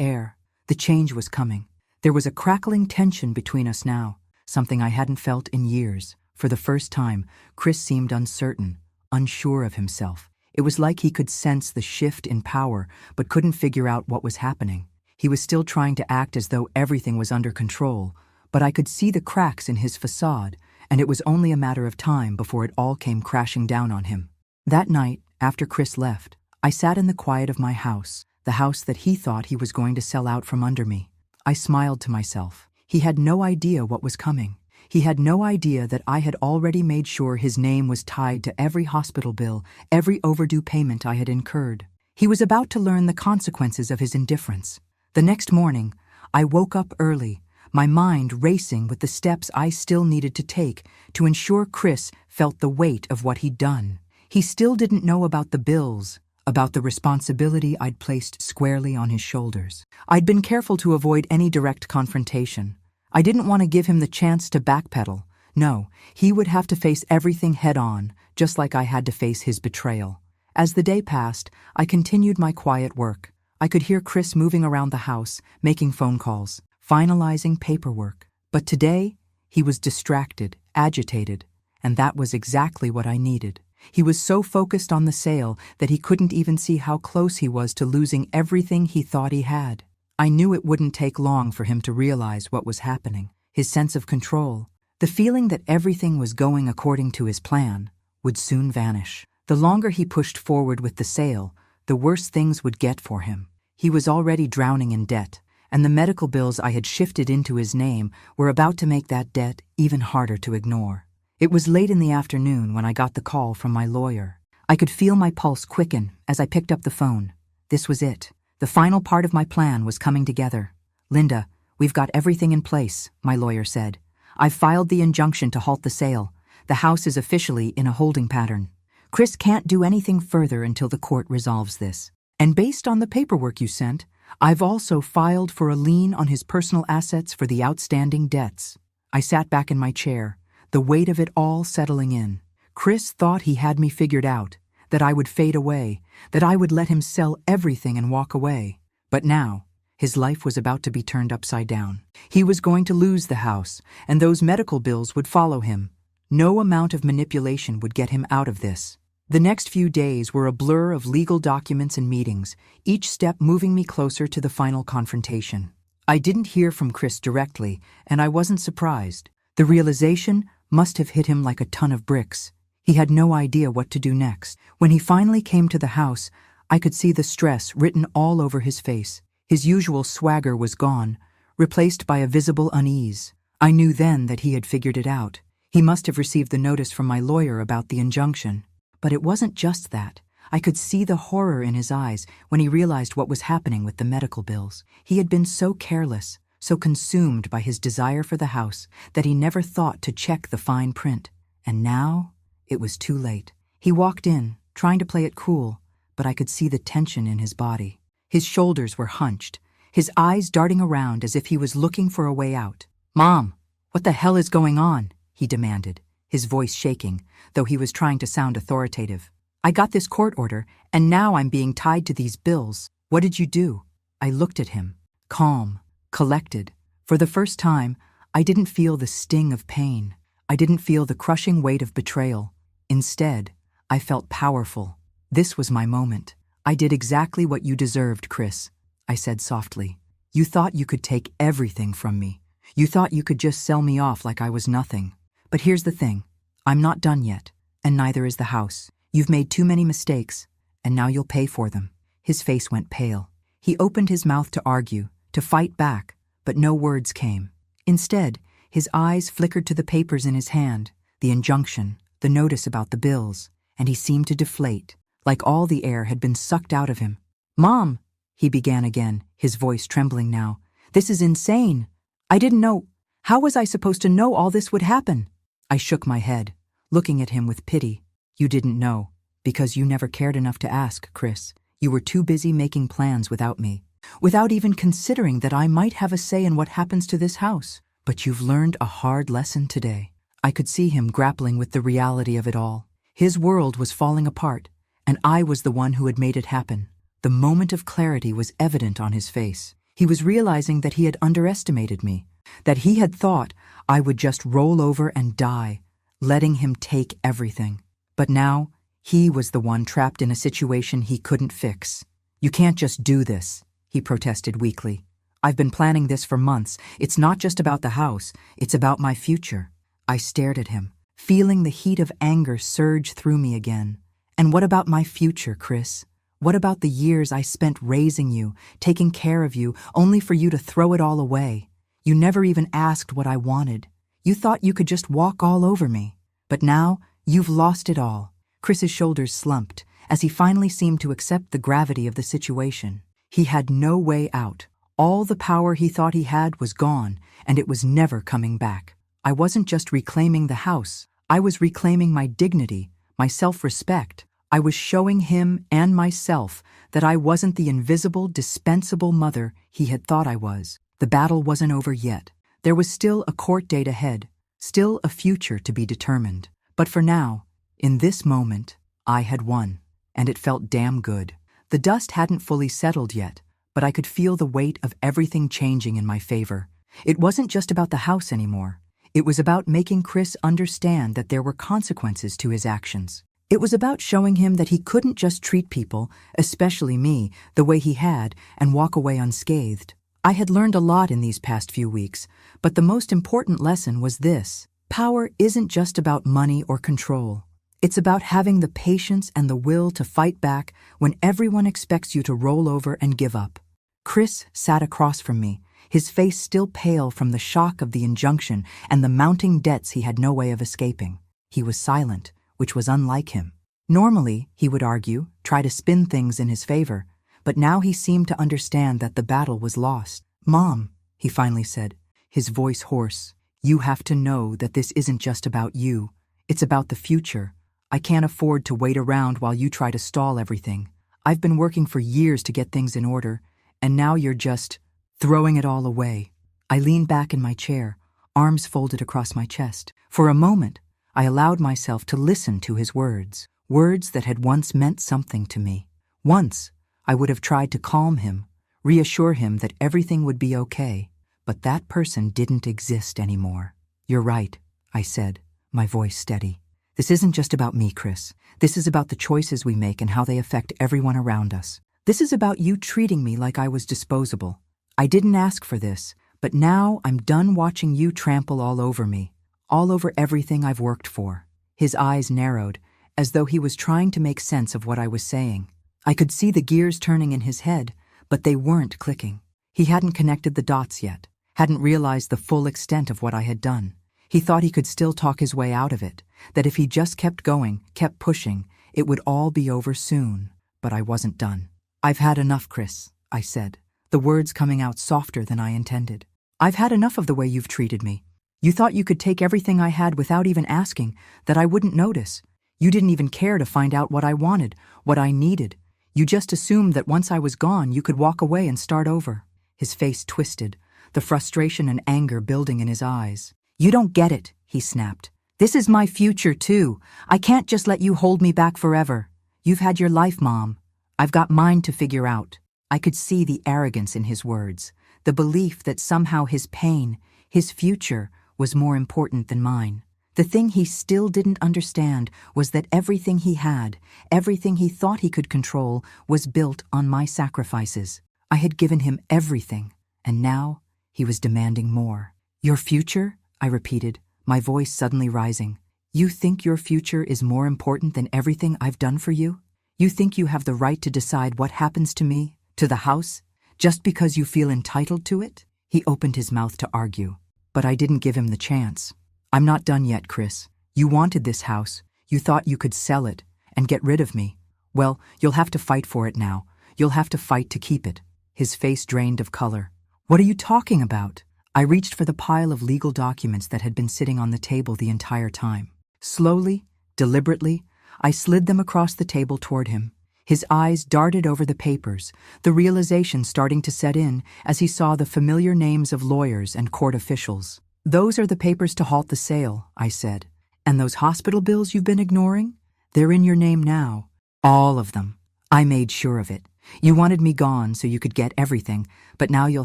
air. The change was coming. There was a crackling tension between us now, something I hadn't felt in years. For the first time, Chris seemed uncertain, unsure of himself. It was like he could sense the shift in power, but couldn't figure out what was happening. He was still trying to act as though everything was under control, but I could see the cracks in his facade, and it was only a matter of time before it all came crashing down on him. That night, after Chris left, I sat in the quiet of my house, the house that he thought he was going to sell out from under me. I smiled to myself. He had no idea what was coming. He had no idea that I had already made sure his name was tied to every hospital bill, every overdue payment I had incurred. He was about to learn the consequences of his indifference. The next morning, I woke up early, my mind racing with the steps I still needed to take to ensure Chris felt the weight of what he'd done. He still didn't know about the bills, about the responsibility I'd placed squarely on his shoulders. I'd been careful to avoid any direct confrontation. I didn't want to give him the chance to backpedal. No, he would have to face everything head-on, just like I had to face his betrayal. As the day passed, I continued my quiet work. I could hear Chris moving around the house, making phone calls, finalizing paperwork. But today, he was distracted, agitated, and that was exactly what I needed. He was so focused on the sale that he couldn't even see how close he was to losing everything he thought he had. I knew it wouldn't take long for him to realize what was happening. His sense of control, the feeling that everything was going according to his plan, would soon vanish. The longer he pushed forward with the sale, the worse things would get for him. He was already drowning in debt, and the medical bills I had shifted into his name were about to make that debt even harder to ignore. It was late in the afternoon when I got the call from my lawyer. I could feel my pulse quicken as I picked up the phone. This was it. The final part of my plan was coming together. "Linda, we've got everything in place," my lawyer said. "I've filed the injunction to halt the sale. The house is officially in a holding pattern. Chris can't do anything further until the court resolves this. And based on the paperwork you sent, I've also filed for a lien on his personal assets for the outstanding debts." I sat back in my chair, the weight of it all settling in. Chris thought he had me figured out, that I would fade away, that I would let him sell everything and walk away. But now, his life was about to be turned upside down. He was going to lose the house, and those medical bills would follow him. No amount of manipulation would get him out of this. The next few days were a blur of legal documents and meetings, each step moving me closer to the final confrontation. I didn't hear from Chris directly, and I wasn't surprised. The realization must have hit him like a ton of bricks. He had no idea what to do next. When he finally came to the house, I could see the stress written all over his face. His usual swagger was gone, replaced by a visible unease. I knew then that he had figured it out. He must have received the notice from my lawyer about the injunction. But it wasn't just that. I could see the horror in his eyes when he realized what was happening with the medical bills. He had been so careless, so consumed by his desire for the house, that he never thought to check the fine print. And now, it was too late. He walked in, trying to play it cool, but I could see the tension in his body. His shoulders were hunched, his eyes darting around as if he was looking for a way out. "Mom, what the hell is going on?" he demanded, his voice shaking, though he was trying to sound authoritative. "I got this court order, and now I'm being tied to these bills. What did you do?" I looked at him, calm, collected. For the first time, I didn't feel the sting of pain. I didn't feel the crushing weight of betrayal. Instead, I felt powerful. This was my moment. "I did exactly what you deserved, Chris," I said softly. "You thought you could take everything from me. You thought you could just sell me off like I was nothing. But here's the thing. I'm not done yet, and neither is the house. You've made too many mistakes, and now you'll pay for them." His face went pale. He opened his mouth to argue, to fight back, but no words came. Instead, his eyes flickered to the papers in his hand, the injunction, the notice about the bills, and he seemed to deflate, like all the air had been sucked out of him. "Mom," he began again, his voice trembling now. "This is insane. I didn't know. How was I supposed to know all this would happen?" I shook my head, looking at him with pity. "You didn't know, because you never cared enough to ask, Chris. You were too busy making plans without me, without even considering that I might have a say in what happens to this house. But you've learned a hard lesson today." I could see him grappling with the reality of it all. His world was falling apart, and I was the one who had made it happen. The moment of clarity was evident on his face. He was realizing that he had underestimated me, that he had thought I would just roll over and die, letting him take everything. But now, he was the one trapped in a situation he couldn't fix. "You can't just do this," he protested weakly. "I've been planning this for months. It's not just about the house, it's about my future." I stared at him, feeling the heat of anger surge through me again. "And what about my future, Chris? What about the years I spent raising you, taking care of you, only for you to throw it all away? You never even asked what I wanted. You thought you could just walk all over me. But now, you've lost it all." Chris's shoulders slumped as he finally seemed to accept the gravity of the situation. He had no way out. All the power he thought he had was gone, and it was never coming back. I wasn't just reclaiming the house. I was reclaiming my dignity, my self-respect. I was showing him and myself that I wasn't the invisible, dispensable mother he had thought I was. The battle wasn't over yet. There was still a court date ahead, still a future to be determined. But for now, in this moment, I had won, and it felt damn good. The dust hadn't fully settled yet, but I could feel the weight of everything changing in my favor. It wasn't just about the house anymore. It was about making Chris understand that there were consequences to his actions. It was about showing him that he couldn't just treat people, especially me, the way he had and walk away unscathed. I had learned a lot in these past few weeks, but the most important lesson was this: power isn't just about money or control. It's about having the patience and the will to fight back when everyone expects you to roll over and give up. Chris sat across from me, his face still pale from the shock of the injunction and the mounting debts he had no way of escaping. He was silent, which was unlike him. Normally, he would argue, try to spin things in his favor, but now he seemed to understand that the battle was lost. "Mom," he finally said, his voice hoarse, "you have to know that this isn't just about you. It's about the future. I can't afford to wait around while you try to stall everything. I've been working for years to get things in order, and now you're just throwing it all away." I leaned back in my chair, arms folded across my chest. For a moment, I allowed myself to listen to his words, words that had once meant something to me. Once, I would have tried to calm him, reassure him that everything would be okay, but that person didn't exist anymore. "You're right," I said, my voice steady. "This isn't just about me, Chris. This is about the choices we make and how they affect everyone around us. This is about you treating me like I was disposable. I didn't ask for this, but now I'm done watching you trample all over me, all over everything I've worked for." His eyes narrowed, as though he was trying to make sense of what I was saying. I could see the gears turning in his head, but they weren't clicking. He hadn't connected the dots yet, hadn't realized the full extent of what I had done. He thought he could still talk his way out of it, that if he just kept going, kept pushing, it would all be over soon. But I wasn't done. "I've had enough, Chris," I said, the words coming out softer than I intended. "I've had enough of the way you've treated me. You thought you could take everything I had without even asking, that I wouldn't notice. You didn't even care to find out what I wanted, what I needed. You just assumed that once I was gone, you could walk away and start over." His face twisted, the frustration and anger building in his eyes. "You don't get it," he snapped. "This is my future, too. I can't just let you hold me back forever. You've had your life, Mom. I've got mine to figure out." I could see the arrogance in his words, the belief that somehow his pain, his future, was more important than mine. The thing he still didn't understand was that everything he had, everything he thought he could control, was built on my sacrifices. I had given him everything, and now he was demanding more. "Your future?" I repeated, my voice suddenly rising. "You think your future is more important than everything I've done for you? You think you have the right to decide what happens to me, to the house, just because you feel entitled to it?" He opened his mouth to argue, but I didn't give him the chance. "I'm not done yet, Chris. You wanted this house. You thought you could sell it and get rid of me. Well, you'll have to fight for it now. You'll have to fight to keep it." His face drained of color. "What are you talking about?" I reached for the pile of legal documents that had been sitting on the table the entire time. Slowly, deliberately, I slid them across the table toward him. His eyes darted over the papers, the realization starting to set in as he saw the familiar names of lawyers and court officials. "Those are the papers to halt the sale," I said. "And those hospital bills you've been ignoring? They're in your name now. All of them. I made sure of it. You wanted me gone so you could get everything, but now you'll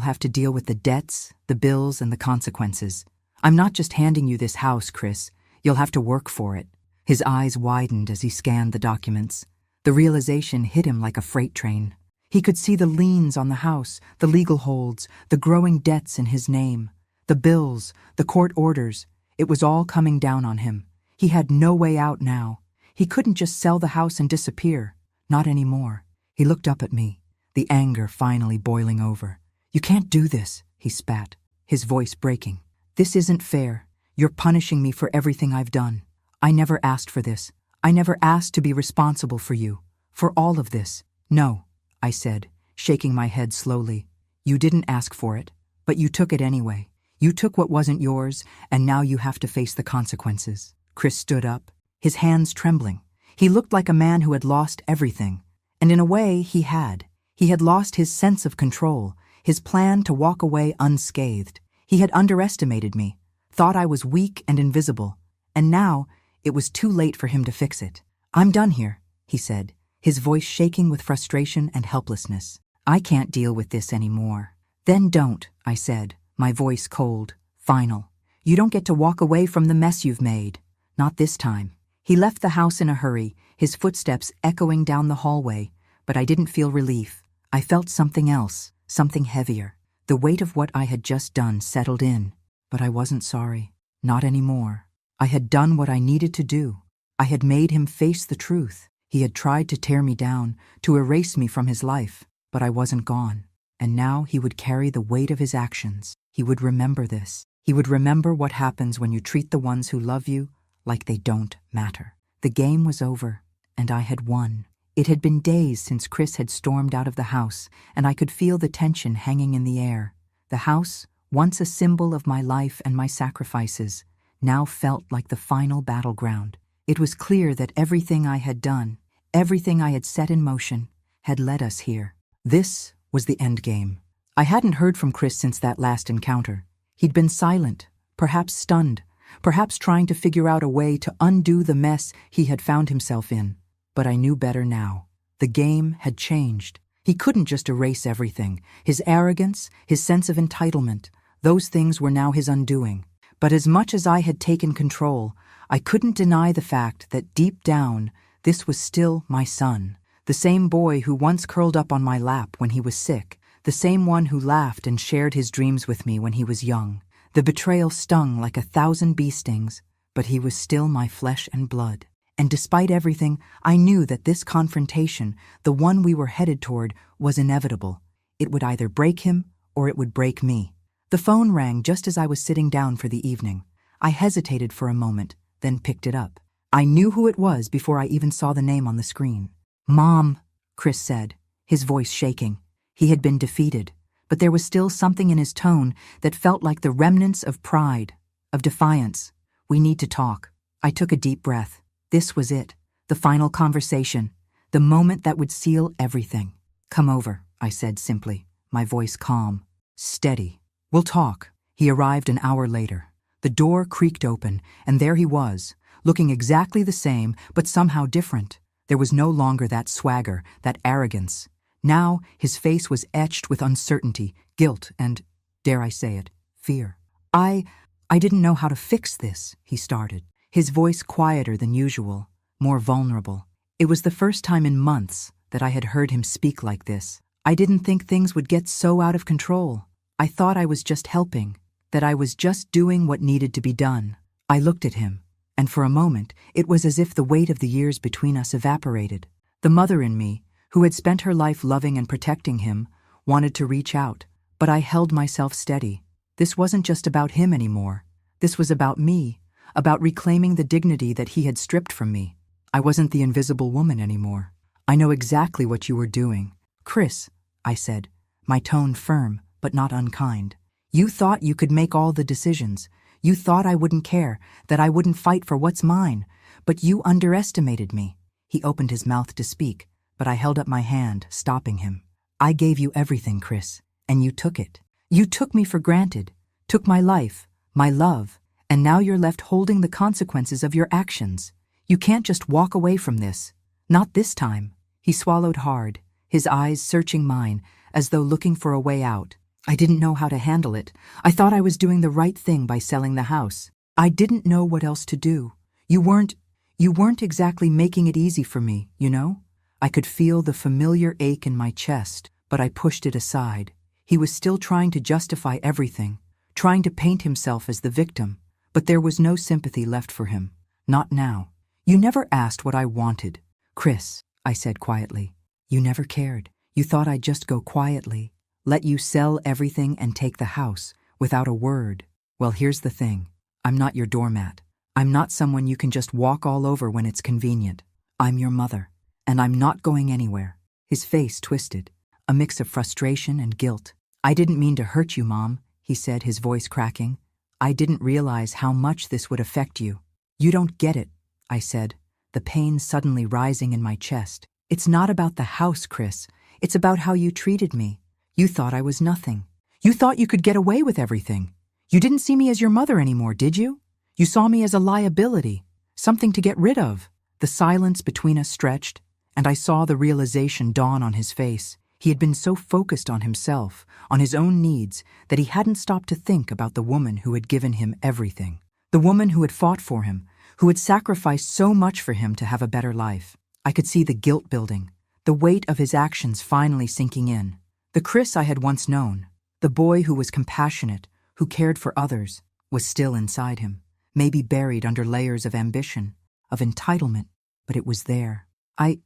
have to deal with the debts, the bills, and the consequences. I'm not just handing you this house, Chris. You'll have to work for it. His eyes widened as he scanned the documents. The realization hit him like a freight train. He could see the liens on the house, the legal holds, the growing debts in his name, the bills, the court orders. It was all coming down on him. He had no way out now. He couldn't just sell the house and disappear. Not anymore. He looked up at me, the anger finally boiling over. "You can't do this," he spat, his voice breaking. "This isn't fair. You're punishing me for everything I've done. I never asked for this. I never asked to be responsible for you, for all of this." "No," I said, shaking my head slowly. "You didn't ask for it, but you took it anyway. You took what wasn't yours, and now you have to face the consequences." Chris stood up, his hands trembling. He looked like a man who had lost everything. And in a way, he had. He had lost his sense of control, his plan to walk away unscathed. He had underestimated me, thought I was weak and invisible. And now, it was too late for him to fix it. "I'm done here," he said, his voice shaking with frustration and helplessness. "I can't deal with this anymore." "Then don't," I said, my voice cold, final. "You don't get to walk away from the mess you've made. Not this time." He left the house in a hurry, his footsteps echoing down the hallway, but I didn't feel relief. I felt something else, something heavier. The weight of what I had just done settled in, but I wasn't sorry. Not anymore. I had done what I needed to do. I had made him face the truth. He had tried to tear me down, to erase me from his life, but I wasn't gone. And now he would carry the weight of his actions. He would remember this. He would remember what happens when you treat the ones who love you like they don't matter. The game was over, and I had won. It had been days since Chris had stormed out of the house, and I could feel the tension hanging in the air. The house, once a symbol of my life and my sacrifices, now felt like the final battleground. It was clear that everything I had done, everything I had set in motion, had led us here. This was the end game. I hadn't heard from Chris since that last encounter. He'd been silent, perhaps stunned, perhaps trying to figure out a way to undo the mess he had found himself in. But I knew better now. The game had changed. He couldn't just erase everything. His arrogance, his sense of entitlement, those things were now his undoing. But as much as I had taken control, I couldn't deny the fact that deep down, this was still my son. The same boy who once curled up on my lap when he was sick. The same one who laughed and shared his dreams with me when he was young. The betrayal stung like 1,000 bee stings, but he was still my flesh and blood. And despite everything, I knew that this confrontation, the one we were headed toward, was inevitable. It would either break him or it would break me. The phone rang just as I was sitting down for the evening. I hesitated for a moment, then picked it up. I knew who it was before I even saw the name on the screen. "Mom," Chris said, his voice shaking. He had been defeated, but there was still something in his tone that felt like the remnants of pride, of defiance. "We need to talk." I took a deep breath. This was it, the final conversation, the moment that would seal everything. "Come over," I said simply, my voice calm, steady. "We'll talk." He arrived an hour later. The door creaked open, and there he was, looking exactly the same, but somehow different. There was no longer that swagger, that arrogance. Now his face was etched with uncertainty, guilt, and, dare I say it, fear. I didn't know how to fix this," he started, his voice quieter than usual, more vulnerable. It was the first time in months that I had heard him speak like this. "I didn't think things would get so out of control. I thought I was just helping, that I was just doing what needed to be done." I looked at him, and for a moment it was as if the weight of the years between us evaporated. The mother in me, who had spent her life loving and protecting him, wanted to reach out, but I held myself steady. This wasn't just about him anymore. This was about me, about reclaiming the dignity that he had stripped from me. I wasn't the invisible woman anymore. "I know exactly what you were doing. Chris," I said, my tone firm but not unkind. "You thought you could make all the decisions. You thought I wouldn't care, that I wouldn't fight for what's mine. But you underestimated me." He opened his mouth to speak, but I held up my hand, stopping him. "I gave you everything, Chris, and you took it. You took me for granted, took my life, my love, and now you're left holding the consequences of your actions. You can't just walk away from this. Not this time. He swallowed hard, his eyes searching mine, as though looking for a way out. I didn't know how to handle it. I thought I was doing the right thing by selling the house. I didn't know what else to do. You weren't exactly making it easy for me, you know? I could feel the familiar ache in my chest, but I pushed it aside. He was still trying to justify everything, trying to paint himself as the victim, but there was no sympathy left for him. Not now. You never asked what I wanted. Chris, I said quietly. You never cared. You thought I'd just go quietly, let you sell everything and take the house, without a word. Well, here's the thing. I'm not your doormat. I'm not someone you can just walk all over when it's convenient. I'm your mother, and I'm not going anywhere. His face twisted, a mix of frustration and guilt. I didn't mean to hurt you, Mom, he said, his voice cracking. I didn't realize how much this would affect you. You don't get it, I said, the pain suddenly rising in my chest. It's not about the house, Chris. It's about how you treated me. You thought I was nothing. You thought you could get away with everything. You didn't see me as your mother anymore, did you? You saw me as a liability, something to get rid of. The silence between us stretched, and I saw the realization dawn on his face. He had been so focused on himself, on his own needs, that he hadn't stopped to think about the woman who had given him everything. The woman who had fought for him, who had sacrificed so much for him to have a better life. I could see the guilt building, the weight of his actions finally sinking in. The Chris I had once known, the boy who was compassionate, who cared for others, was still inside him, maybe buried under layers of ambition, of entitlement, but it was there. I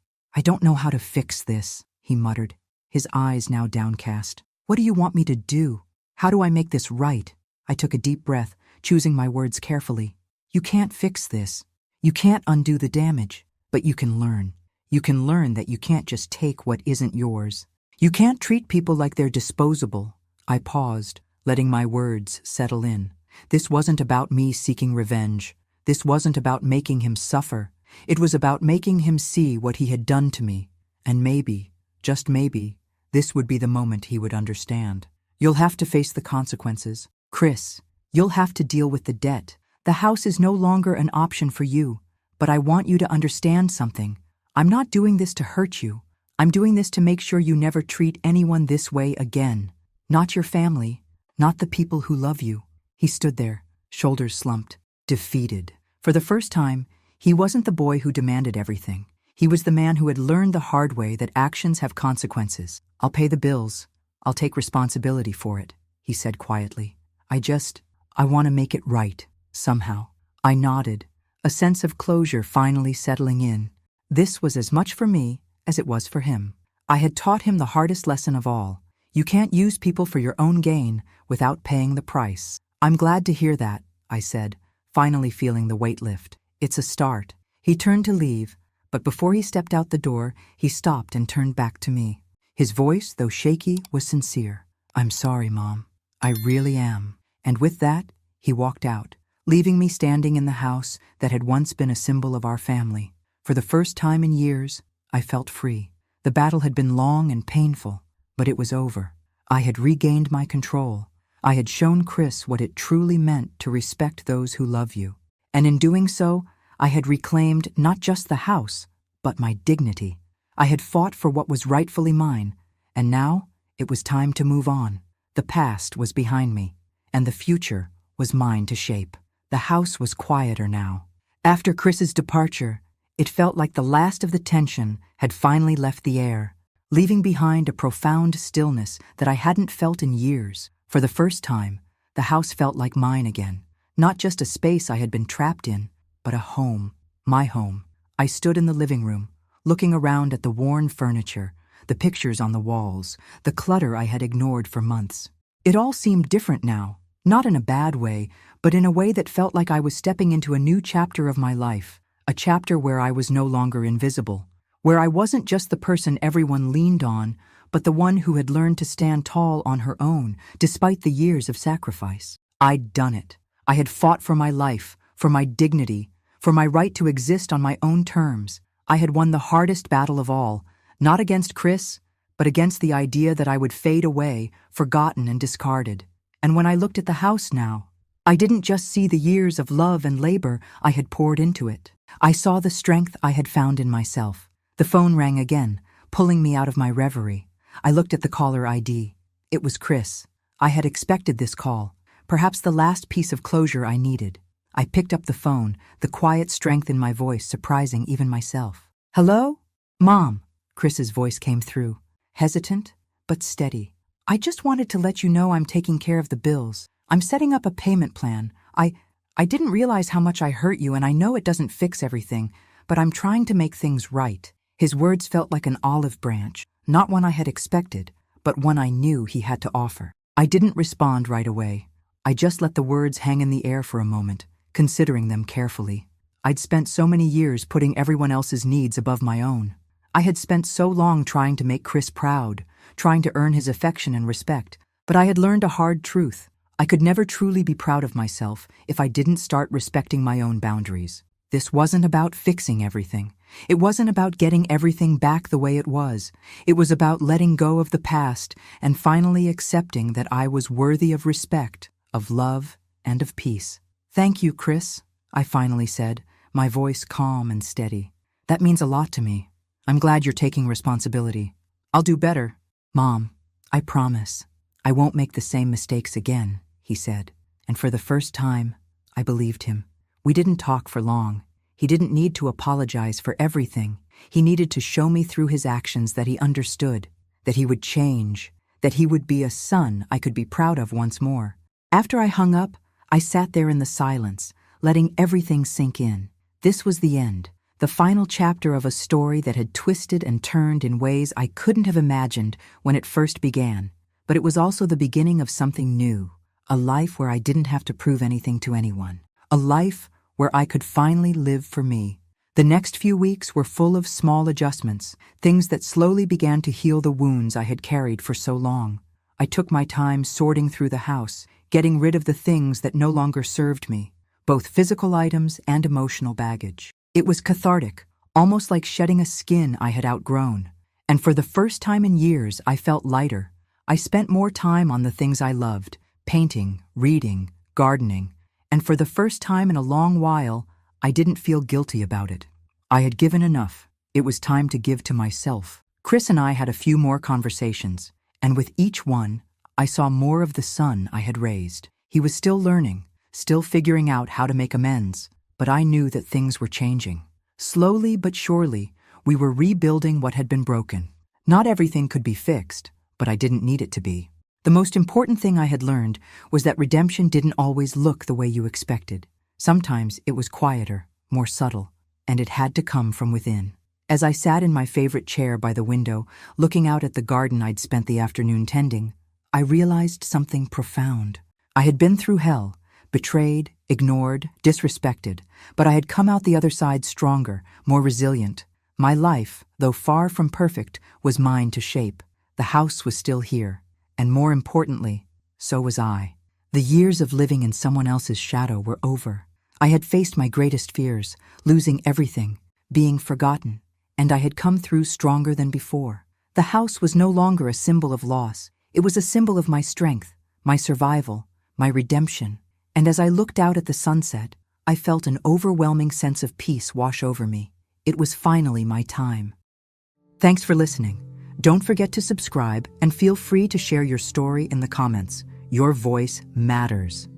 don't know how to fix this, he muttered, his eyes now downcast. What do you want me to do? How do I make this right? I took a deep breath, choosing my words carefully. You can't fix this. You can't undo the damage, but you can learn. You can learn that you can't just take what isn't yours. You can't treat people like they're disposable. I paused, letting my words settle in. This wasn't about me seeking revenge. This wasn't about making him suffer. It was about making him see what he had done to me. And maybe, just maybe, this would be the moment he would understand. You'll have to face the consequences. Chris, you'll have to deal with the debt. The house is no longer an option for you. But I want you to understand something. I'm not doing this to hurt you. I'm doing this to make sure you never treat anyone this way again. Not your family, not the people who love you. He stood there, shoulders slumped, defeated. For the first time, he wasn't the boy who demanded everything. He was the man who had learned the hard way that actions have consequences. I'll pay the bills. I'll take responsibility for it, he said quietly. I want to make it right, somehow. I nodded, a sense of closure finally settling in. This was as much for me as it was for him. I had taught him the hardest lesson of all. You can't use people for your own gain without paying the price. I'm glad to hear that, I said, finally feeling the weight lift. It's a start. He turned to leave, but before he stepped out the door, he stopped and turned back to me. His voice, though shaky, was sincere. I'm sorry, Mom. I really am. And with that, he walked out, leaving me standing in the house that had once been a symbol of our family. For the first time in years, I felt free. The battle had been long and painful, but it was over. I had regained my control. I had shown Chris what it truly meant to respect those who love you. And in doing so, I had reclaimed not just the house, but my dignity. I had fought for what was rightfully mine, and now it was time to move on. The past was behind me, and the future was mine to shape. The house was quieter now. After Chris's departure, it felt like the last of the tension had finally left the air, leaving behind a profound stillness that I hadn't felt in years. For the first time, the house felt like mine again, not just a space I had been trapped in, but a home, my home. I stood in the living room, looking around at the worn furniture, the pictures on the walls, the clutter I had ignored for months. It all seemed different now, not in a bad way, but in a way that felt like I was stepping into a new chapter of my life, a chapter where I was no longer invisible, where I wasn't just the person everyone leaned on, but the one who had learned to stand tall on her own, despite the years of sacrifice. I'd done it. I had fought for my life, for my dignity, for my right to exist on my own terms. I had won the hardest battle of all, not against Chris, but against the idea that I would fade away, forgotten and discarded. And when I looked at the house now, I didn't just see the years of love and labor I had poured into it. I saw the strength I had found in myself, The phone rang again, pulling me out of my reverie. I looked at the caller ID. It was Chris. I had expected this call, perhaps the last piece of closure I needed. I picked up the phone, the quiet strength in my voice surprising even myself. "Hello? Mom," Chris's voice came through, hesitant but steady. "I just wanted to let you know I'm taking care of the bills. I'm setting up a payment plan. I didn't realize how much I hurt you, and I know it doesn't fix everything, but I'm trying to make things right." His words felt like an olive branch, not one I had expected, but one I knew he had to offer. I didn't respond right away. I just let the words hang in the air for a moment, considering them carefully. I'd spent so many years putting everyone else's needs above my own. I had spent so long trying to make Chris proud, trying to earn his affection and respect, but I had learned a hard truth. I could never truly be proud of myself if I didn't start respecting my own boundaries. This wasn't about fixing everything. It wasn't about getting everything back the way it was. It was about letting go of the past and finally accepting that I was worthy of respect, of love, and of peace. "Thank you, Chris," I finally said, my voice calm and steady. "That means a lot to me. I'm glad you're taking responsibility. I'll do better." "Mom, I promise. I won't make the same mistakes again," he said. And for the first time, I believed him. We didn't talk for long. He didn't need to apologize for everything. He needed to show me through his actions that he understood, that he would change, that he would be a son I could be proud of once more. After I hung up, I sat there in the silence, letting everything sink in. This was the end, the final chapter of a story that had twisted and turned in ways I couldn't have imagined when it first began. But it was also the beginning of something new, a life where I didn't have to prove anything to anyone, a life where I could finally live for me. The next few weeks were full of small adjustments, things that slowly began to heal the wounds I had carried for so long. I took my time sorting through the house, getting rid of the things that no longer served me, both physical items and emotional baggage. It was cathartic, almost like shedding a skin I had outgrown. And for the first time in years, I felt lighter. I spent more time on the things I loved, painting, reading, gardening. And for the first time in a long while, I didn't feel guilty about it. I had given enough. It was time to give to myself. Chris and I had a few more conversations, and with each one, I saw more of the son I had raised. He was still learning, still figuring out how to make amends, but I knew that things were changing. Slowly but surely, we were rebuilding what had been broken. Not everything could be fixed, but I didn't need it to be. The most important thing I had learned was that redemption didn't always look the way you expected. Sometimes it was quieter, more subtle, and it had to come from within. As I sat in my favorite chair by the window, looking out at the garden I'd spent the afternoon tending, I realized something profound. I had been through hell, betrayed, ignored, disrespected, but I had come out the other side stronger, more resilient. My life, though far from perfect, was mine to shape. The house was still here. And more importantly, so was I. The years of living in someone else's shadow were over. I had faced my greatest fears, losing everything, being forgotten, and I had come through stronger than before. The house was no longer a symbol of loss. It was a symbol of my strength, my survival, my redemption. And as I looked out at the sunset, I felt an overwhelming sense of peace wash over me. It was finally my time. Thanks for listening. Don't forget to subscribe and feel free to share your story in the comments. Your voice matters.